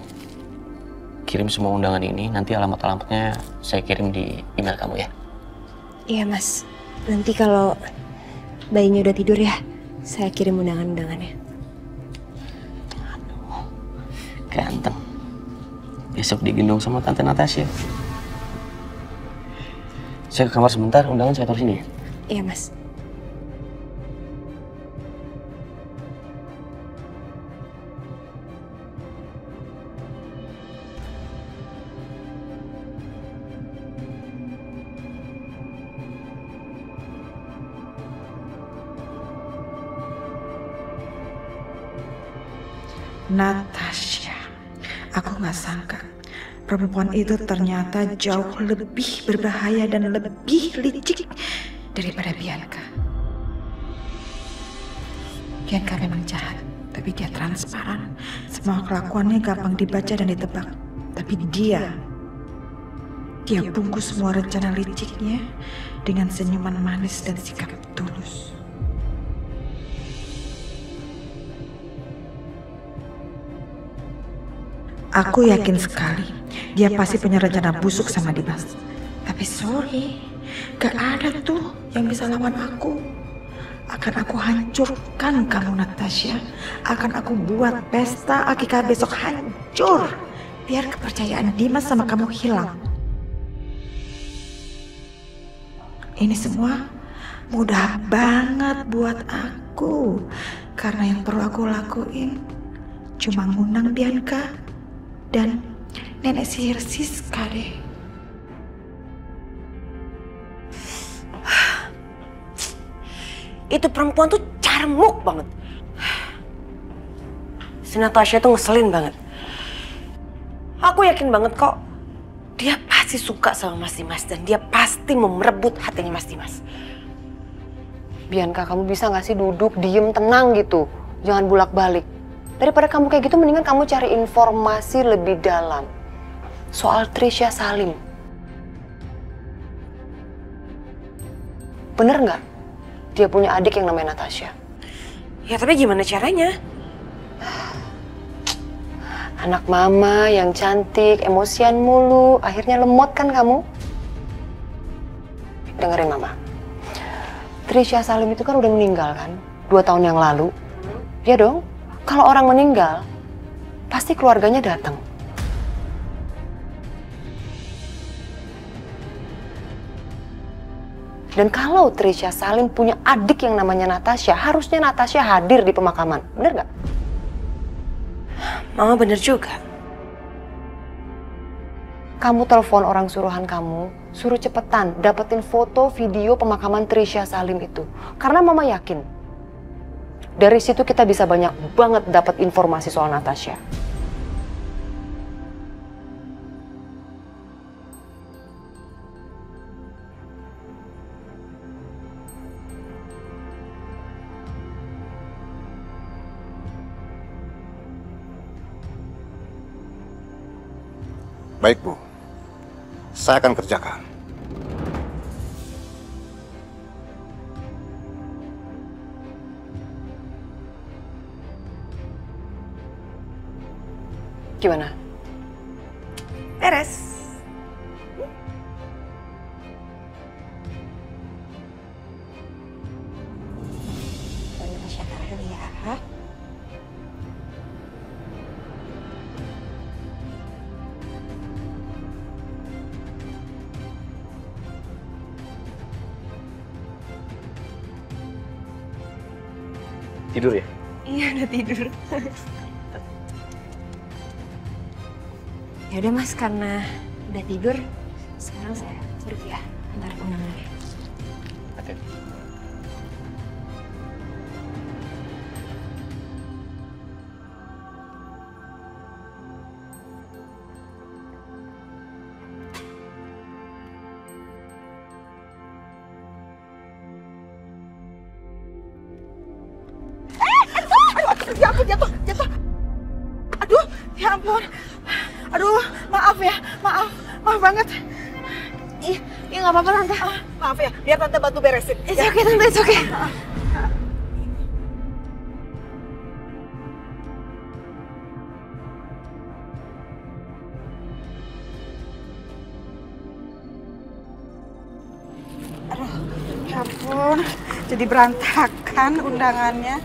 kirim semua undangan ini, nanti alamat-alamatnya saya kirim di email kamu ya. Iya Mas, nanti kalau bayinya udah tidur ya, saya kirim undangan-undangannya. Aduh, ganteng. Besok digendong sama Tante Natasha. Saya ke kamar sebentar, undangan saya taruh sini ya? Iya Mas. Natasha, aku nggak sangka perempuan itu ternyata jauh lebih berbahaya dan lebih licik daripada Bianca. Bianca memang jahat, tapi dia transparan. Semua kelakuannya gampang dibaca dan ditebak. Tapi dia Dia bungkus semua rencana liciknya dengan senyuman manis dan sikap tulus. Aku yakin sekali dia pasti punya rencana busuk sama Dimas. Tapi sorry, gak ada tuh yang bisa lawan aku. Akan aku hancurkan kamu, Natasha. Akan aku buat pesta akikah besok hancur. Biar kepercayaan Dimas sama kamu hilang. Ini semua mudah banget buat aku. Karena yang perlu aku lakuin cuma ngundang Bianca dan nenek sihir Siska deh. Itu perempuan tuh carmuk banget. Si Natasha tuh ngeselin banget. Aku yakin banget kok dia pasti suka sama Mas Dimas dan dia pasti mau merebut hatinya Mas Dimas. Bianca, kamu bisa gak sih duduk, diem, tenang gitu? Jangan bolak-balik. Daripada kamu kayak gitu, mendingan kamu cari informasi lebih dalam soal Trisha Salim. Bener nggak dia punya adik yang namanya Natasha? Ya tapi gimana caranya? Anak mama yang cantik, emosian mulu, akhirnya lemot kan kamu? Dengerin mama. Trisha Salim itu kan udah meninggal kan? 2 tahun yang lalu. Ya dong, kalau orang meninggal, pasti keluarganya datang. Dan kalau Trisha Salim punya adik yang namanya Natasha, harusnya Natasha hadir di pemakaman. Bener nggak? Mama bener juga. Kamu telepon orang suruhan kamu, suruh cepetan dapetin foto video pemakaman Trisha Salim itu. Karena mama yakin, dari situ kita bisa banyak banget dapat informasi soal Natasha. Baik, Bu. Saya akan kerjakan. Gimana? Beres. Tidur ya? Iya udah tidur. Ya udah Mas, karena udah tidur, sekarang saya pergi ya antar undangannya. Hati-hati. Jatuh. Aduh, ya ampun. Aduh, maaf ya, maaf banget. Iya nggak apa-apa Tante. Maaf ya, biar Tante bantu beresin. It's okay Tante, it's okay. Aduh, ya ampun, jadi berantakan undangannya.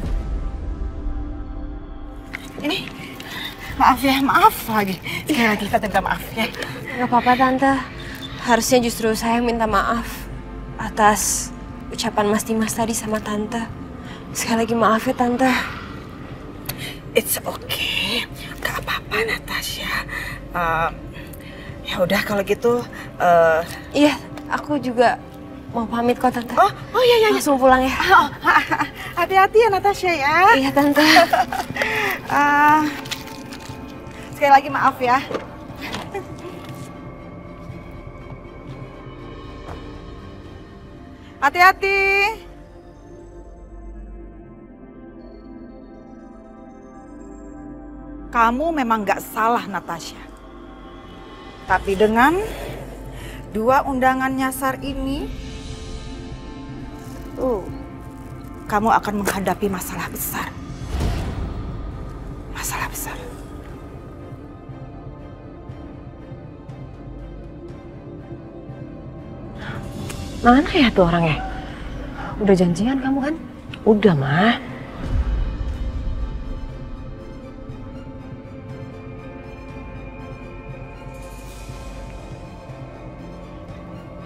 Ini, maaf lagi. Sekali lagi kita minta maaf ya. Nggak apa-apa Tante. Harusnya justru saya minta maaf atas ucapan Mas Dimas tadi sama Tante. Sekali lagi maaf ya Tante. It's okay, gak apa-apa Natasha. Ya udah kalau gitu. Iya, aku juga mau pamit kok Tante. Oh iya. Langsung pulang ya. Hati-hati ya Natasha ya. Iya Tante. Sekali lagi maaf ya. Hati-hati. Kamu memang gak salah Natasha. Tapi dengan 2 undangan nyasar ini, kamu akan menghadapi masalah besar. Masalah besar. Mana ya tuh orangnya? Udah janjian kamu kan? Udah, mah.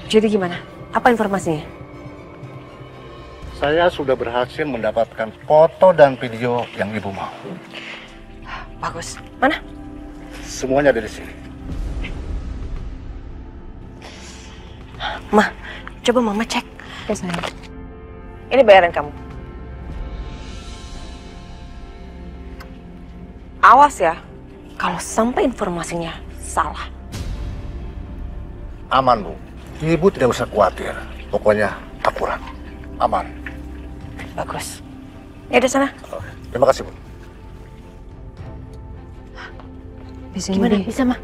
Jadi gimana? Apa informasinya? Saya sudah berhasil mendapatkan foto dan video yang ibu mau. Bagus. Mana? Semuanya ada di sini. Mah, coba mama cek. Oke, sayang. Ini bayaran kamu. Awas ya, kalau sampai informasinya salah. Aman, Bu. Ibu tidak usah khawatir. Pokoknya akurat. Aman. Bagus. Ya udah sana. Terima kasih, Bu. Bisa gimana? Bisa, mah.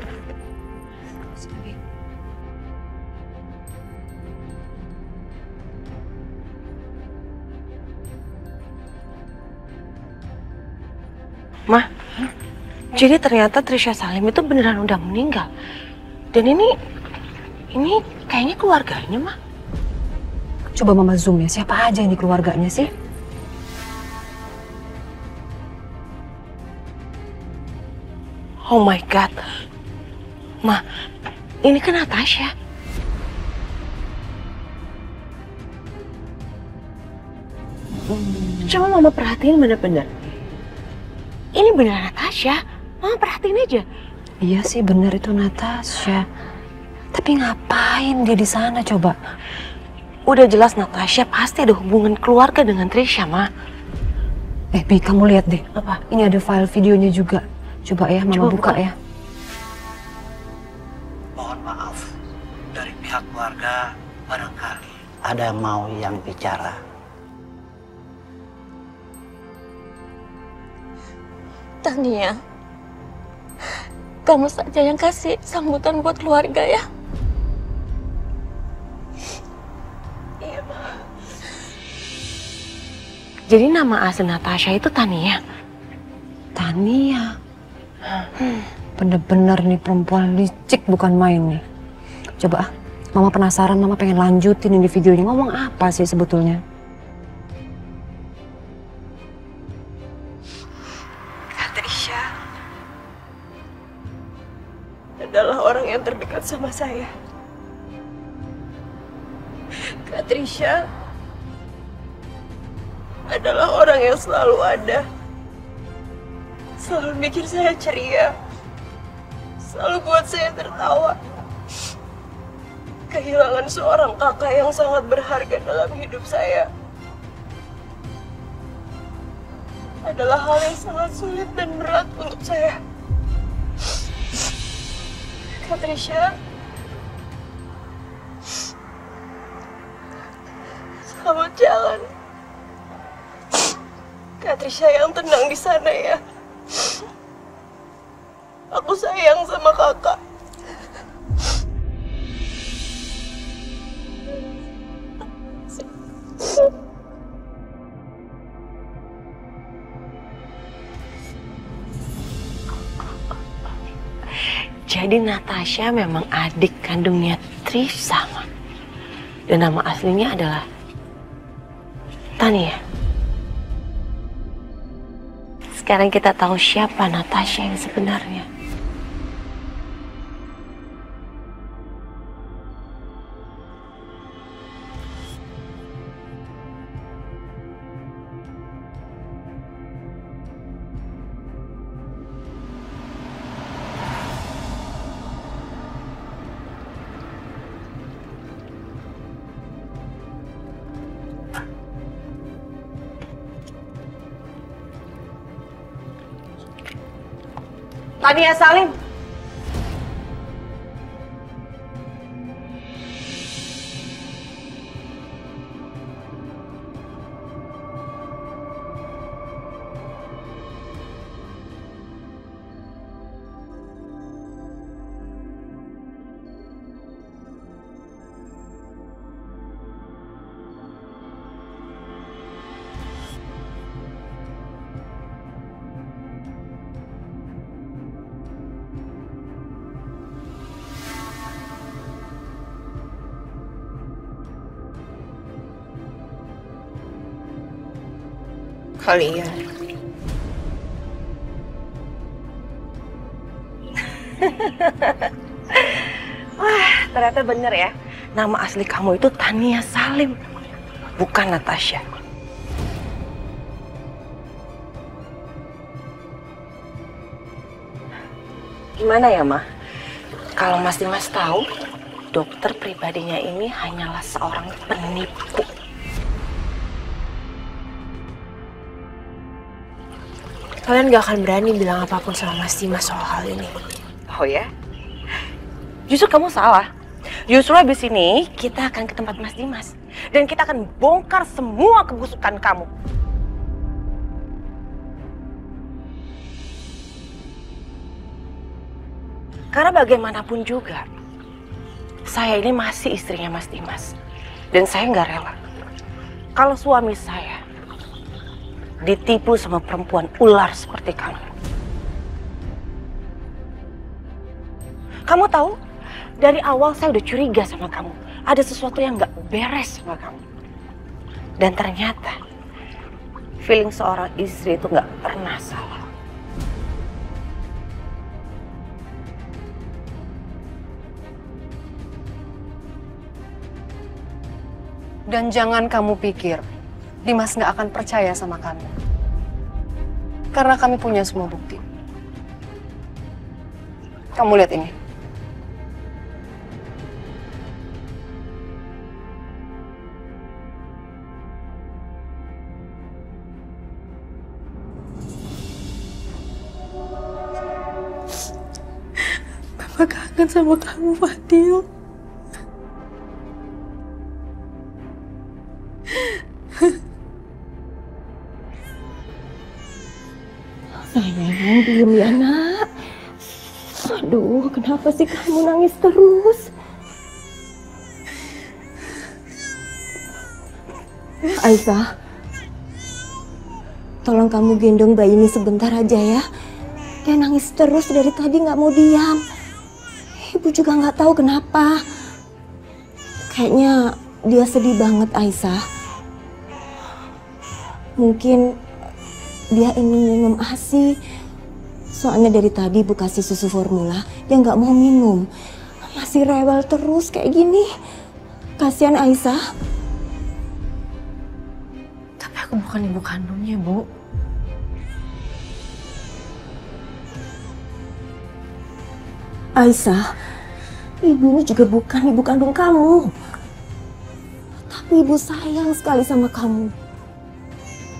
Mah, jadi ternyata Trisha Salim itu beneran udah meninggal. Dan ini kayaknya keluarganya, Mah. Coba mama zoom ya, siapa aja ini keluarganya sih? Oh my God. Mah, ini kan Natasha. Coba mama perhatiin bener-bener. Ini benar Natasha. Mama perhatiin aja. Iya sih bener itu Natasha. Tapi ngapain dia di sana coba? Udah jelas Natasha pasti ada hubungan keluarga dengan Trisha, Ma. Bi, kamu lihat deh. Apa? Ini ada file videonya juga. Coba ya, mama buka ya. Mohon maaf, dari pihak keluarga barangkali ada mau yang bicara. Tania, kamu saja yang kasih sambutan buat keluarga ya. Iya, Ma. Jadi nama asli Natasha itu Tania. Tania. Bener-bener nih perempuan licik bukan main nih. Coba mama penasaran, mama pengen lanjutin ini videonya. Ngomong apa sih sebetulnya? Trisha adalah orang yang terdekat sama saya. Kak Trisha adalah orang yang selalu ada. Selalu bikin saya ceria. Selalu buat saya tertawa. Kehilangan seorang kakak yang sangat berharga dalam hidup saya adalah hal yang sangat sulit dan berat untuk saya. Kak Trisha, selamat jalan. Kak Trisha yang tenang di sana ya. Aku sayang sama kakak. Jadi Natasha memang adik kandungnya Trisha, Ma. Dan nama aslinya adalah Tania. Sekarang kita tahu siapa Natasha yang sebenarnya. Tania Salim. kali ya. Wah, ternyata bener ya. Nama asli kamu itu Tania Salim, bukan Natasha. Gimana ya, Ma? Kalau Mas Dimas tahu, dokter pribadinya ini hanyalah seorang penipu. Kalian gak akan berani bilang apapun sama Mas Dimas soal hal ini. Oh ya? Justru kamu salah. Justru habis ini kita akan ke tempat Mas Dimas. Dan kita akan bongkar semua kebusukan kamu. Karena bagaimanapun juga, saya ini masih istrinya Mas Dimas. Dan saya nggak rela kalau suami saya ditipu sama perempuan ular seperti kamu. Kamu tahu, dari awal saya udah curiga sama kamu. Ada sesuatu yang nggak beres sama kamu. Dan ternyata, feeling seorang istri itu nggak pernah salah. Dan jangan kamu pikir Dimas nggak akan percaya sama kamu. Karena kami punya semua bukti. Kamu lihat ini. Bapak kangen sama kamu, Fadil. Sayang, diem ya nak. Aduh, kenapa sih kamu nangis terus? Aisyah, tolong kamu gendong bayi ini sebentar aja ya. Dia nangis terus dari tadi nggak mau diam. Ibu juga nggak tahu kenapa. Kayaknya dia sedih banget, Aisyah. Mungkin dia ingin minum ASI. Soalnya dari tadi Ibu kasih susu formula, dia nggak mau minum. Masih rewel terus kayak gini. Kasihan Aisyah. Tapi aku bukan ibu kandungnya, Bu. Aisyah, ibu ini juga bukan ibu kandung kamu. Tapi ibu sayang sekali sama kamu.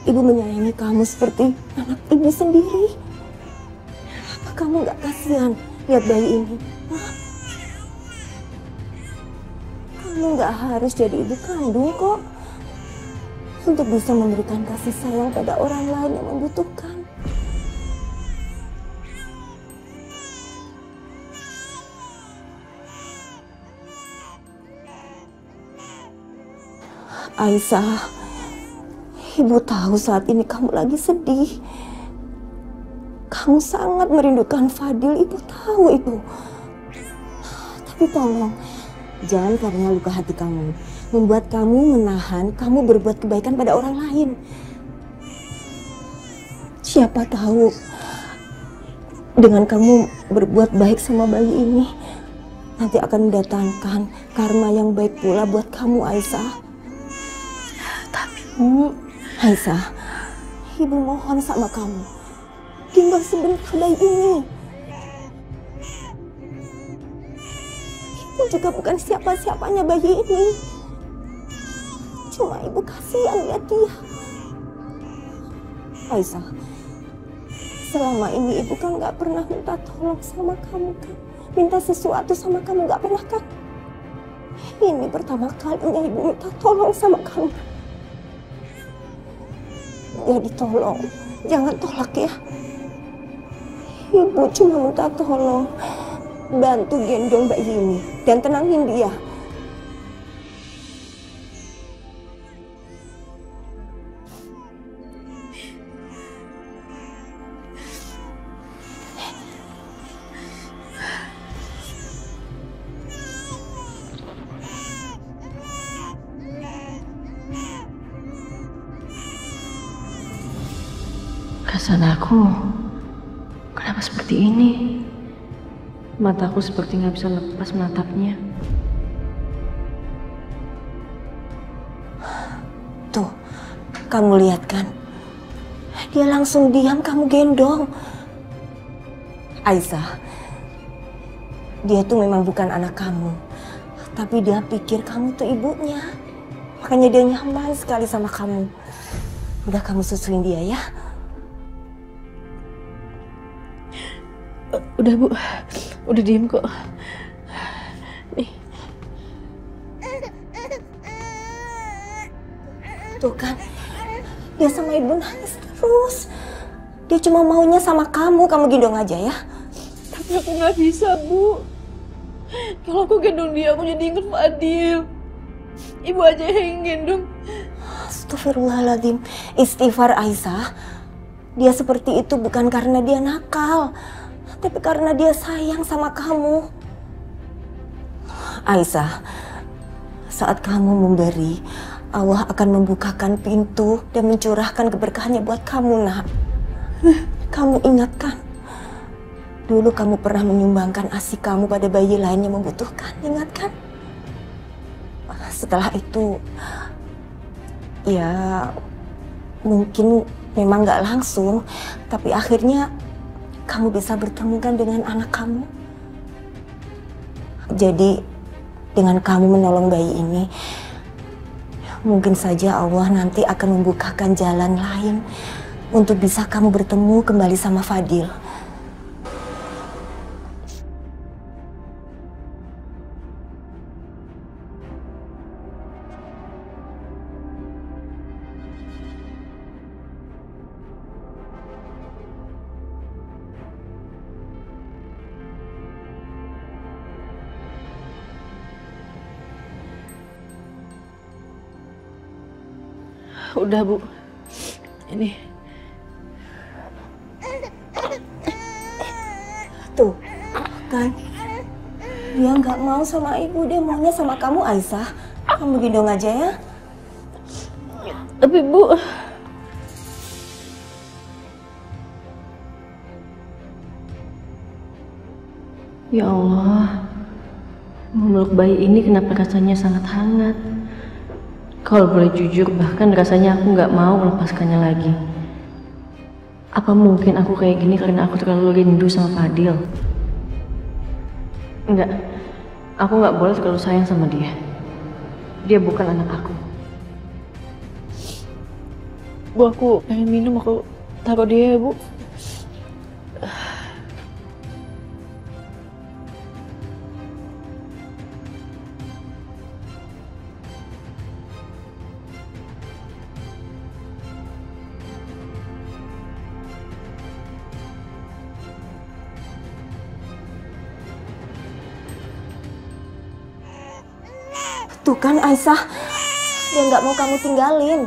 Ibu menyayangi kamu seperti anak ibu sendiri. Apa kamu nggak kasihan lihat bayi ini? Hah? Kamu nggak harus jadi ibu kandung kok. Untuk bisa memberikan kasih sayang pada orang lain yang membutuhkan. Aisyah, Ibu tahu saat ini kamu lagi sedih. Kamu sangat merindukan Fadil, Ibu tahu itu. Tapi tolong, jangan karena luka hati kamu membuat kamu menahan kamu berbuat kebaikan pada orang lain. Siapa tahu dengan kamu berbuat baik sama bayi ini, nanti akan mendatangkan karma yang baik pula buat kamu, Aisyah. Bu, Aisyah, Ibu mohon sama kamu, tinggal sebentar bayi ini. Ibu juga bukan siapa-siapanya bayi ini. Cuma Ibu kasihan lihat dia. Aisyah, selama ini Ibu kan nggak pernah minta tolong sama kamu kan? Minta sesuatu sama kamu nggak pernah kan? Ini pertama kalinya Ibu minta tolong sama kamu. Jadi tolong, jangan tolak ya. Ibu cuma minta tolong, bantu gendong bayi ini dan tenangin dia. Perasaan aku kenapa seperti ini? Mataku seperti nggak bisa lepas menatapnya. Tuh, kamu lihat kan? Dia langsung diam, kamu gendong. Aisyah, dia tuh memang bukan anak kamu. Tapi dia pikir kamu tuh ibunya. Makanya dia nyaman sekali sama kamu. Udah kamu susuin dia ya. Udah Bu, udah diem kok. Nih. Tuh kan, dia sama ibu nangis terus. Dia cuma maunya sama kamu gendong aja ya. Tapi aku nggak bisa Bu. Kalau aku gendong dia, aku jadi inget Fadil. Ibu aja yang gendong. Astagfirullahaladzim. Istighfar Aisyah. Dia seperti itu bukan karena dia nakal, tapi karena dia sayang sama kamu. Aisyah, saat kamu memberi, Allah akan membukakan pintu dan mencurahkan keberkahannya buat kamu, nak. Kamu ingat kan? Dulu kamu pernah menyumbangkan ASI kamu pada bayi lain yang membutuhkan, ingat kan? Setelah itu, ya mungkin memang gak langsung, tapi akhirnya kamu bisa bertemu kan dengan anak kamu. Jadi dengan kamu menolong bayi ini, mungkin saja Allah nanti akan membukakan jalan lain untuk bisa kamu bertemu kembali sama Fadil. Udah Bu, ini. Tuh, kan? Dia nggak mau sama ibu, dia maunya sama kamu Aisyah. Kamu gendong aja ya. Tapi Bu, ya Allah, memeluk bayi ini kenapa rasanya sangat hangat. Kalau boleh jujur, bahkan rasanya aku nggak mau melepaskannya lagi. Apa mungkin aku kayak gini karena aku terlalu rindu sama Fadil? Enggak, aku nggak boleh terlalu sayang sama dia. Dia bukan anak aku. Bu, aku pengen minum, aku taruh dia ya Bu. Tuh kan Aisyah, dia nggak mau kamu tinggalin.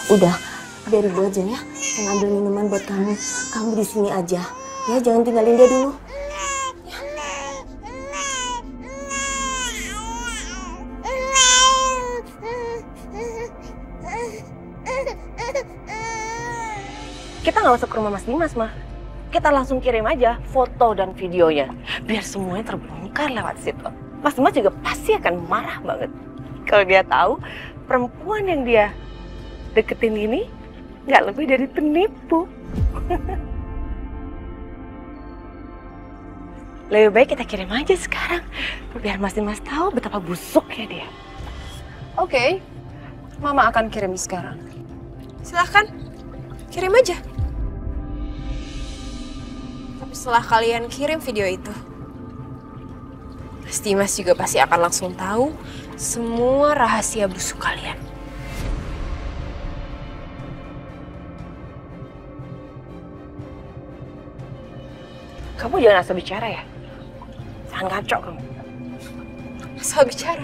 Udah, biar ibu aja ya yang ambil minuman buat kamu. Kamu di sini aja, ya jangan tinggalin dia dulu. Kita nggak usah ke rumah Mas Dimas, mah. Kita langsung kirim aja foto dan videonya, biar semuanya terbongkar lewat situ. Mas Dimas juga pasti akan marah banget kalau dia tahu perempuan yang dia deketin ini nggak lebih dari penipu. Lebih baik kita kirim aja sekarang, biar Mas Dimas tahu betapa busuknya dia. Oke, Mama akan kirim sekarang. Silahkan, kirim aja. Tapi setelah kalian kirim video itu, Mas Dimas juga pasti akan langsung tahu semua rahasia busuk kalian. Kamu jangan asal bicara ya. Jangan ngaco kamu. Asal bicara?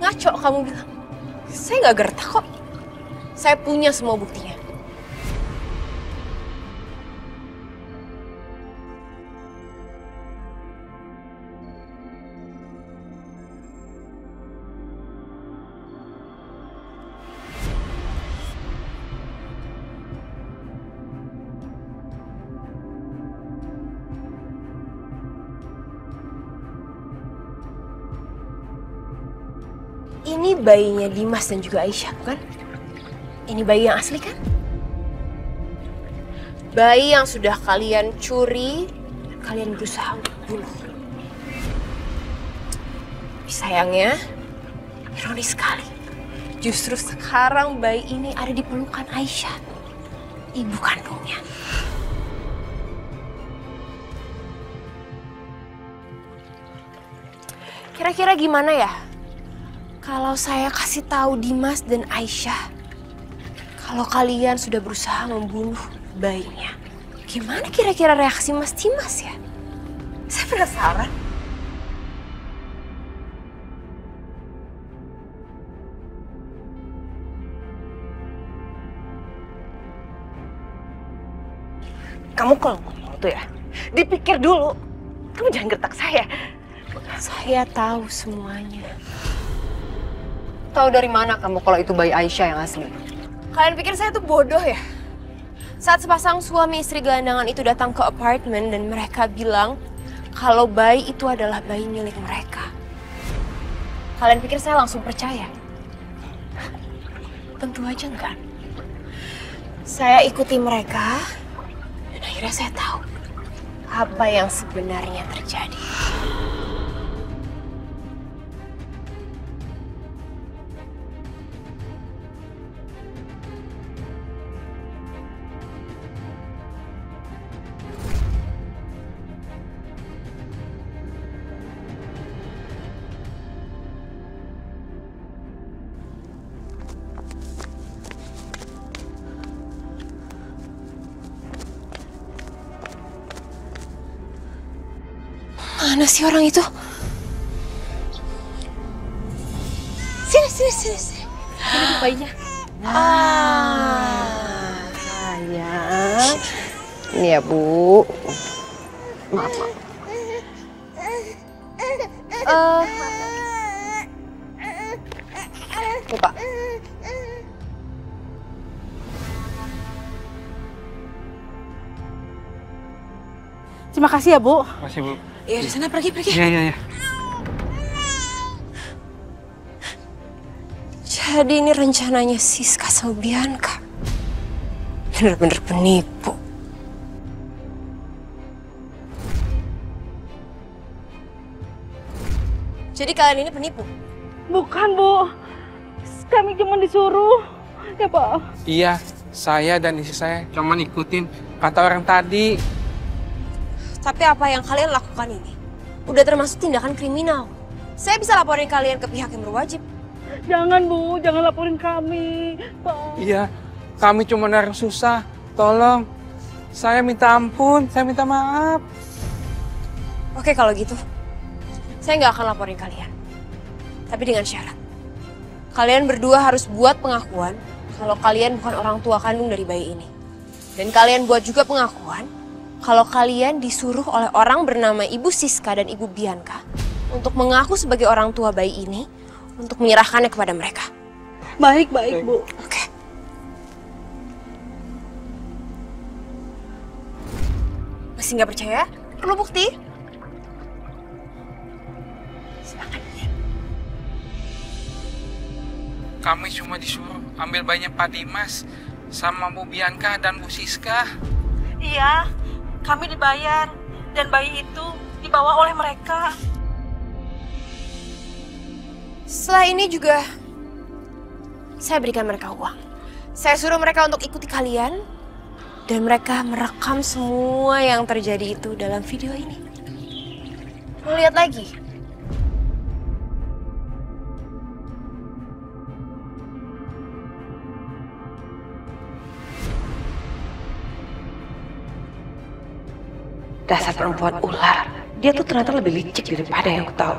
Ngaco kamu bilang. Saya nggak gertak kok. Saya punya semua buktinya. Ini bayinya Dimas dan juga Aisyah, bukan? Ini bayi yang asli kan? Bayi yang sudah kalian curi, kalian berusaha untuk bunuh. Sayangnya, ironis sekali. Justru sekarang bayi ini ada di pelukan Aisyah, ibu kandungnya. Kira-kira gimana ya kalau saya kasih tahu Dimas dan Aisyah kalau kalian sudah berusaha membunuh bayinya? Gimana kira-kira reaksi Mas Dimas ya? Saya penasaran. Kamu kalau ngomong tuh ya, dipikir dulu. Kamu jangan gertak saya. Saya tahu semuanya. Tahu dari mana kamu kalau itu bayi Aisyah yang asli? Kalian pikir saya tuh bodoh ya? Saat sepasang suami istri gelandangan itu datang ke apartemen dan mereka bilang kalau bayi itu adalah bayi milik mereka. Kalian pikir saya langsung percaya? Tentu aja enggak. Saya ikuti mereka dan akhirnya saya tahu apa yang sebenarnya terjadi. Mana sih orang itu? Sini. Ini bayinya. Sayang. Ini ya, Bu. Maaf. Buka. Terima kasih ya, Bu. Makasih, Bu. Iya, di sana pergi. Iya. Jadi ini rencananya Siska sama Bianca. Bener-bener penipu. Jadi kalian ini penipu? Bukan, Bu. Kami cuma disuruh. Ya, Pak. Iya, saya dan istri saya cuma ikutin kata orang tadi. Tapi apa yang kalian lakukan ini udah termasuk tindakan kriminal. Saya bisa laporin kalian ke pihak yang berwajib. Jangan, Bu. Jangan laporin kami. Pak. Iya, kami cuma orang susah. Tolong, saya minta ampun, saya minta maaf. Oke, kalau gitu, saya nggak akan laporin kalian. Tapi dengan syarat, kalian berdua harus buat pengakuan kalau kalian bukan orang tua kandung dari bayi ini. Dan kalian buat juga pengakuan kalau kalian disuruh oleh orang bernama Ibu Siska dan Ibu Bianca untuk mengaku sebagai orang tua bayi ini untuk menyerahkannya kepada mereka. Baik, Bu. Oke. Masih nggak percaya? Perlu bukti? Silakan. Kami cuma disuruh ambil bayinya Pak Dimas sama Bu Bianca dan Bu Siska. Iya, kami dibayar dan bayi itu dibawa oleh mereka. Setelah ini juga saya berikan mereka uang. Saya suruh mereka untuk ikuti kalian dan mereka merekam semua yang terjadi itu dalam video ini. Mau lihat lagi? Dasar perempuan ular. Dia tuh ternyata lebih licik daripada yang aku tahu.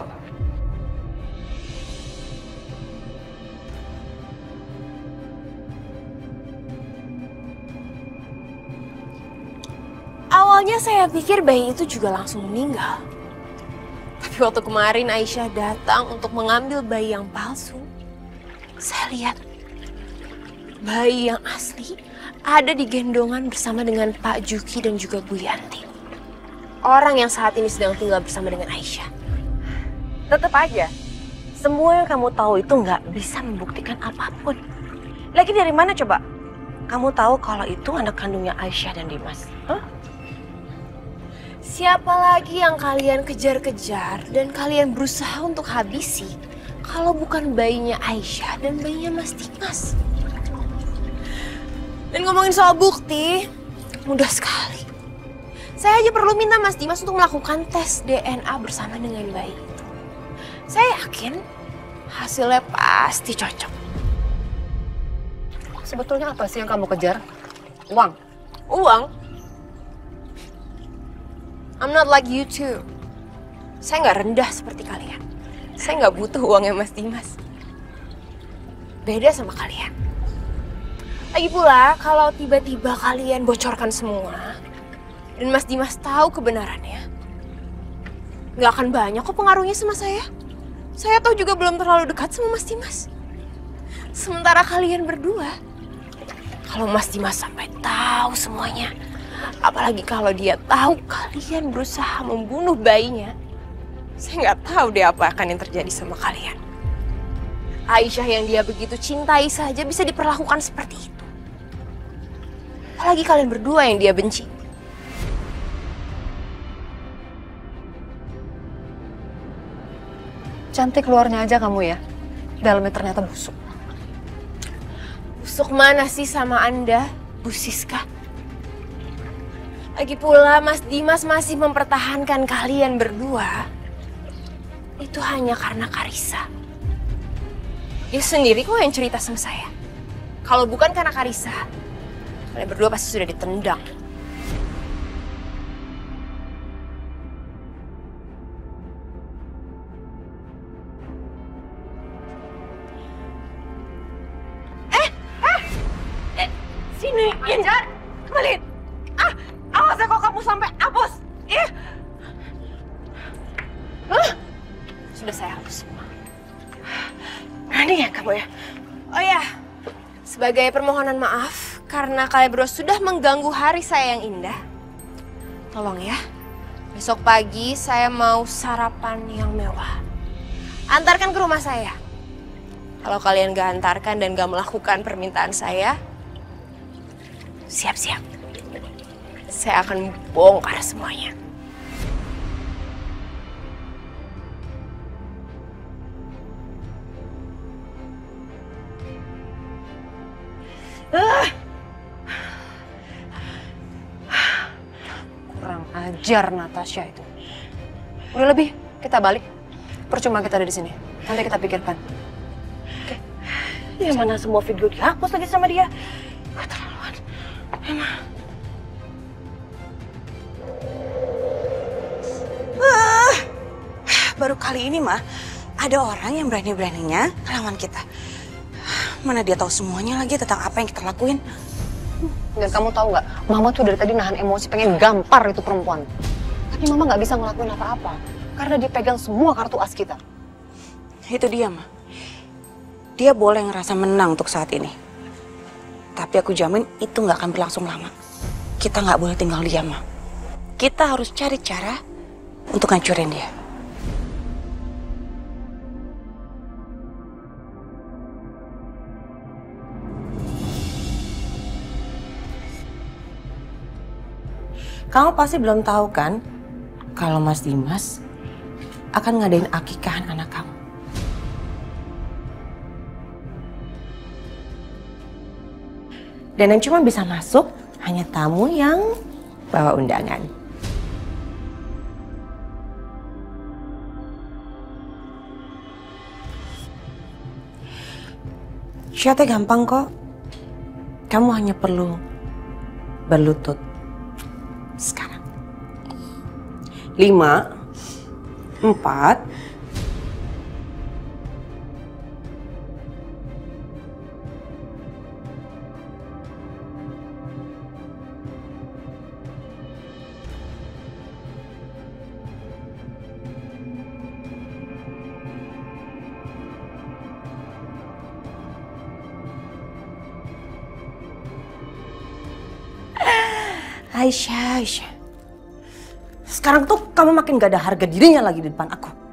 Awalnya saya pikir bayi itu juga langsung meninggal. Tapi waktu kemarin Aisyah datang untuk mengambil bayi yang palsu, saya lihat bayi yang asli ada di gendongan bersama dengan Pak Juki dan juga Bu Yanti. Orang yang saat ini sedang tinggal bersama dengan Aisyah. Tetap aja, Semua yang kamu tahu itu nggak bisa membuktikan apapun. Lagi dari mana coba? Kamu tahu kalau itu anak kandungnya Aisyah dan Dimas? Hah? Siapa lagi yang kalian kejar-kejar dan kalian berusaha untuk habisi kalau bukan bayinya Aisyah dan bayinya Mas Dimas? Dan ngomongin soal bukti, mudah sekali. Saya aja perlu minta Mas Dimas untuk melakukan tes DNA bersama dengan bayi itu. Saya yakin hasilnya pasti cocok. Sebetulnya apa sih yang kamu kejar? Uang? Uang? I'm not like you too. Saya nggak rendah seperti kalian. Saya nggak butuh uangnya Mas Dimas. Beda sama kalian. Lagi pula, kalau tiba-tiba kalian bocorkan semua, dan Mas Dimas tahu kebenarannya, nggak akan banyak kok pengaruhnya sama saya. Saya tahu juga belum terlalu dekat sama Mas Dimas. Sementara kalian berdua, kalau Mas Dimas sampai tahu semuanya, apalagi kalau dia tahu kalian berusaha membunuh bayinya, saya nggak tahu deh apa akan yang terjadi sama kalian. Aisyah yang dia begitu cintai saja bisa diperlakukan seperti itu. Apalagi kalian berdua yang dia benci. Cantik luarnya aja kamu ya, dalamnya ternyata busuk. Busuk mana sih sama Anda, Bu Siska? Lagi pula Mas Dimas masih mempertahankan kalian berdua. Itu hanya karena Karissa. Dia sendiri kok yang cerita sama saya. Kalau bukan karena Karissa, kalian berdua pasti sudah ditendang. Sini, Injar, kembali. Awas ya kok kamu sampai hapus. Sudah saya hapus semua. Berani ya kamu ya? Oh ya, sebagai permohonan maaf karena kalian berdua sudah mengganggu hari saya yang indah. Tolong ya, besok pagi saya mau sarapan yang mewah. Antarkan ke rumah saya. Kalau kalian gak antarkan dan gak melakukan permintaan saya, siap-siap. Saya akan bongkar semuanya. Kurang ajar Natasha itu. Udah lebih, kita balik. Percuma kita ada di sini. Nanti kita pikirkan. Oke. Ya mana semua video dihapus lagi sama dia. Keterlaluan. Emang. Baru kali ini mah ada orang yang berani-beraninya ngelawan kita. Mana dia tahu semuanya lagi tentang apa yang kita lakuin. Dan kamu tahu nggak, Mama tuh dari tadi nahan emosi pengen gampar itu perempuan. Tapi Mama nggak bisa ngelakuin apa-apa karena dia pegang semua kartu as kita. Itu dia, Ma. Dia boleh ngerasa menang untuk saat ini. Tapi aku jamin itu nggak akan berlangsung lama. Kita nggak boleh tinggal diam, Ma. Kita harus cari cara untuk ngancurin dia. Kamu pasti belum tahu kan kalau Mas Dimas akan ngadain akikahan anak kamu. Dan yang cuma bisa masuk hanya tamu yang bawa undangan. Syaratnya gampang kok. Kamu hanya perlu berlutut. Sekarang 5, 4, Aisyah. Sekarang tuh kamu makin gak ada harga dirinya lagi di depan aku.